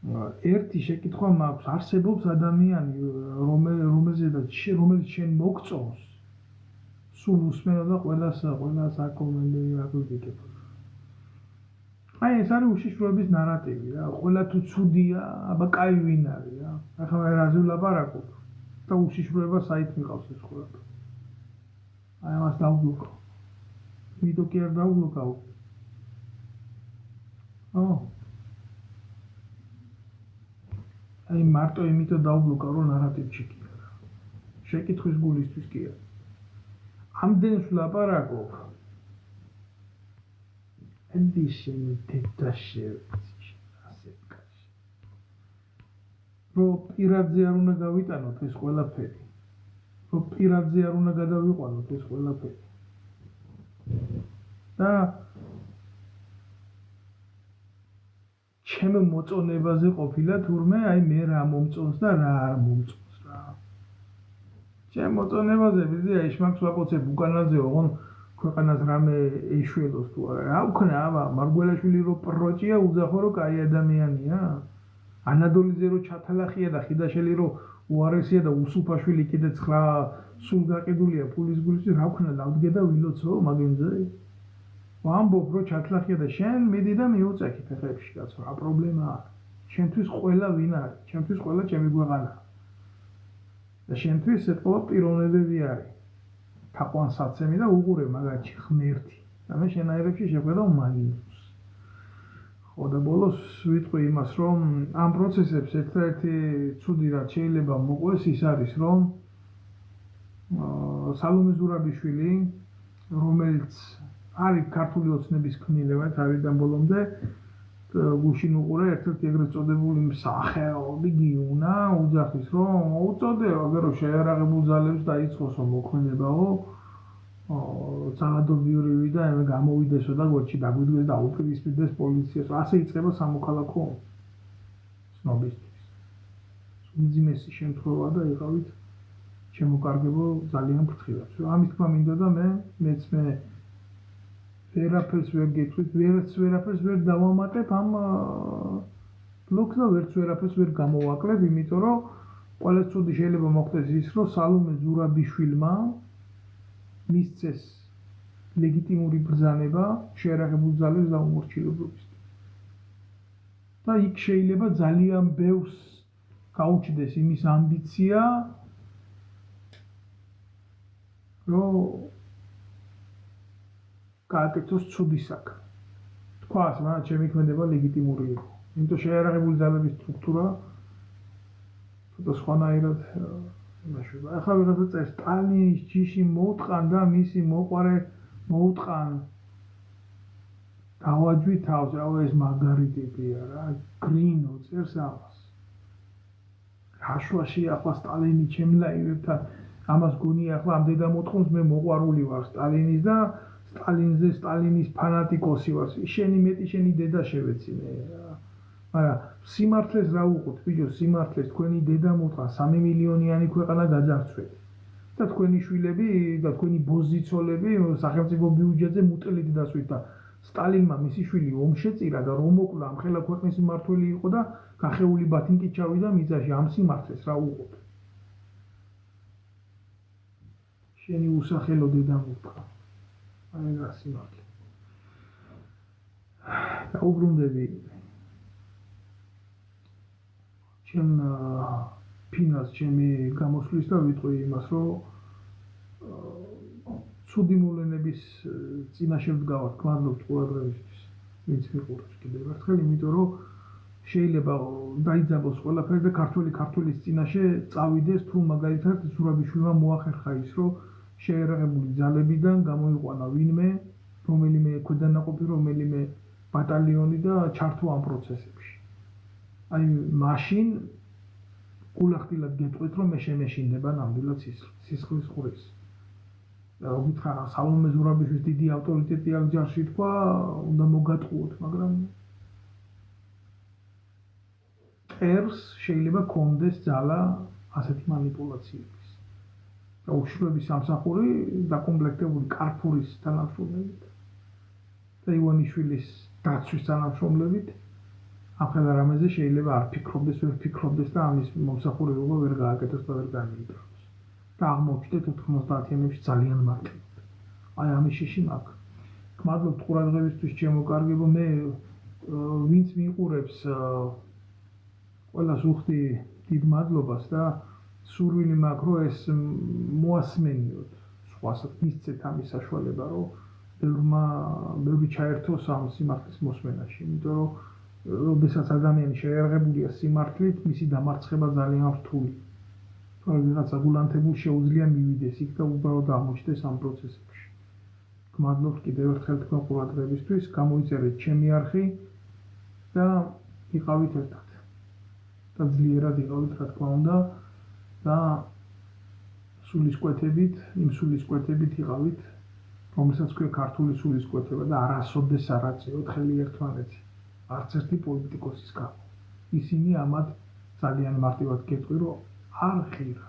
[SPEAKER 1] ერთი შეკითხვა მაქვს არსებობს ადამიანი რომელიც შენ მოგწონს სულ უსმენო და ყველას აკომენტირება აკრიტიკებ. აი ეს არის უშიშროების ნარატივი რა. ყველა თუ ცუდია, აბა კაი ვინ არის რა. ახლა მე რაზე ვლაპარაკობ და უშიშროება საით მიყავს ეს ყველაფერი. აი ამას დავბლოკავ. ვიდეო კი არ დავბლოკავ. აი მარტო იმიტომ დავბლოკავ რომ ნარატივში კი არა. შეკითხვის გულისთვის კი არა. ამდენს ვლაპარაკობ. ედიშენი დედაშევიცი ასე კაცი. რომ პირადზე არ უნდა გავიტანოთ ეს ყველაფერი. რომ პირადზე არ უნდა გადავიყვანოთ ეს ყველაფერი. და ჩემ მოწონებაზე ყოფილა თურმე აი მე რა მომწონს და რა არ მომწონს რა. ჩემ მოწონებაზე ვიზია ისმაქს ვაკოცებ უკანაზე ოღონ ქვეყანას რამე ეშველოს თუ არა. რა ვქნა აბა მარგველაშვილი რო პროჭია უძახო რო კაი ადამიანია. ანადოლიზე რო ჩათალახია და ხიდაშელი რო უარესია და უსუფაშვილი კიდე 9 სულ გაყიდულია ფულის გულში რა ვქნა დავდგე და ვილოცო მაგენზე. ვამბობ რო ჩათლახია და შენ მიდი და მიუწექი ფეხებში კაცო რა პრობლემაა. შენთვის ყველა ვინ არის? ჩემთვის ყველა ჩემი გვეღანა. და შენთვის ეთქვა პიროვნებები არის. თაყვანსაცემი და უყურე მაგაჩი ღმერთი. და მე შენაერებში შეხვედავ მაგინს. ხო და ბოლოს ვიტყვი იმას რომ ამ პროცესებს ერთ-ერთი ცუდი რაც შეიძლება მოყვეს ის არის რომ სალომე ზურაბიშვილი რომელიც არის ქართული ოცნების ქმნილება თავიდან ბოლომდე გუშინ უყურე ერთ-ერთი ეგრეთ წოდებული მსახიობი გიუნა უძახის რომ მოუწოდე აგერ რომ შეერაღებულ ძალებს დაიწყოსო მოქმედებაო ძალადობრივი და ემე გამოვიდესო და გორჩი დაგვიდგეს და აუპირისპირდეს პოლიციას ასე იწყება სამოქალაქო ცნობისთვის უმძიმესი შემთხვევა და იყავით შემოკარგებო ძალიან ფრთხილად ამის თქმა მინდა და მეც ვერაფერს ვერ გეტყვით ვერაფერს ვერ დავამატებ ამ ბლოგს და ვერაფერს ვერ გამოვაკლებ იმიტომ რომ ყველა ცუდი შეიძლება მოხდეს ის რომ სალომე ზურაბიშვილმა მისცეს ლეგიტიმური ბრძანება შეერაღებულ ძალებს დაუმორჩილებლობის და იქ შეიძლება ძალიან ბევრს გაუჩნდეს იმის ამბიცია რომ გააკეთოს ცუდი საქმე. თქვას, მაგრამ ჩემი ქმედება ლეგიტიმური იყო. იმიტომ შეერაღებული ძალების სტრუქტურა ცოტა სხვანაირად იმაშება. ახლა ვიღაცა წერს სტალინის ჯიში მოუტყან და მისი მოყარე მოუტყან. დავაჯვი თავს, რავა ეს მაგარი ტიპია რა, გრინო წერს ამას. რაშვაში ახლა სტალინი ჩემ ლაივებთან ამას გონია ახლა ამ დედამოთხოვნს მე მოყვარული ვარ სტალინის და სტალინზე სტალინის ფანატიკოსი ვარ. შენი მეტი შენი დედა შევეცინე. მაგრამ სიმართლეს რა უყოთ, ბიჭო, სიმართლეს თქვენი დედამოთხა 3 მილიონიანი ქვეყანა გაძარცვეთ. და თქვენი შვილები და თქვენი ბოზიცოლები სახელმწიფო ბიუჯეტზე მუტლით დასვით და სტალინმა მისი შვილი ომში წირა და რომ მოკლა ამ ხელა ქვეყნის მმართველი იყო და გახეული ბათინკით ჩავიდა მიწაში ამ სიმართლეს რა უყოთ. შენი უსახელო დედამოთხა. აი რა სიმართლე. დაუბრუნდები ჩემ ფინას ჩემი გამოსვლის და ვიტყვი იმას, რომ ცუდი მოვლენების წინაშე ვდგავართ, გმადლობთ ყურადღებისთვის. ვინც მიყურებს კიდევ ერთხელ, იმიტომ რომ შეიძლება დაიძაბოს ყველაფერი და ქართლის წინაშე წავიდეს, თუ მაგალითად ზურაბიშვილმა მოახერხა ის, რომ შეერაღებული ძალებიდან გამოიყვანა ვინმე, რომელიმე ქვედანაყოფი, რომელიმე ბატალიონი და ჩართო ამ პროცესებში. აი მაშინ გულახდილად გეტყვით, რომ მე შემეშინდება ნამდვილად სისხლის ყურის. გითხრა სალომე ზურაბიშვილის დიდი ავტორიტეტი აქ ჯარში თქვა, უნდა მოგატყუოთ, მაგრამ ერს შეიძლება კონდეს ძალა ასეთი манипуляციების. და უშუალოდ სამსახური დაკომპლექტებული კარფურის თანამშრომლებით და ივანიშვილის დაცვის თანამშრომლებით ახლა რამეზე შეიძლება არ ფიქრობდეს, ვერ ფიქრობდეს და ამის მომსახურება ვერ გააკეთოს და ვერ განიიტანოს. და აღმოჩნდეთ 90-იანებში ძალიან მარტივად. აი ამის შიში მაქვს. გმადლობთ ყურადღებისთვის ჩემო კარგებო, მე ვინც მიყურებს ყველას ვუხდი დიდ მადლობას და სურვილი მაქვს, რომ ეს მოასმენიოთ. სხვასაც მისცეთ ამის საშუალება, რომ ბევრი ჩაერთოს ამ სიმართლის მოსმენაში, იმიტომ რომ როდესაც ადამიანი შეერაღებულია სიმართლით, მისი დამარცხება ძალიან რთული. ვიღაცა გულანთებულ შეუძლია მივიდეს იქ და უბრალოდ აღმოჩნდეს ამ პროცესებში. გმადლობთ კიდევ ერთხელ თქვენ ყურადღებისთვის, გამოიწერეთ ჩემი არხი და იყავით ერთად. და ძლიერად იყავით, რა თქმა უნდა, და სულისკვეთებით, იმ სულისკვეთებით იყავით, რომელსაც ქვია ქართული სულისკვეთება და არასოდეს არ აწევთ ხელი ერთმანეთს. არც ერთი პოლიტიკოსის გამო. ისინი ამათ ძალიან მარტივად გეტყვი, რომ არ ღირა.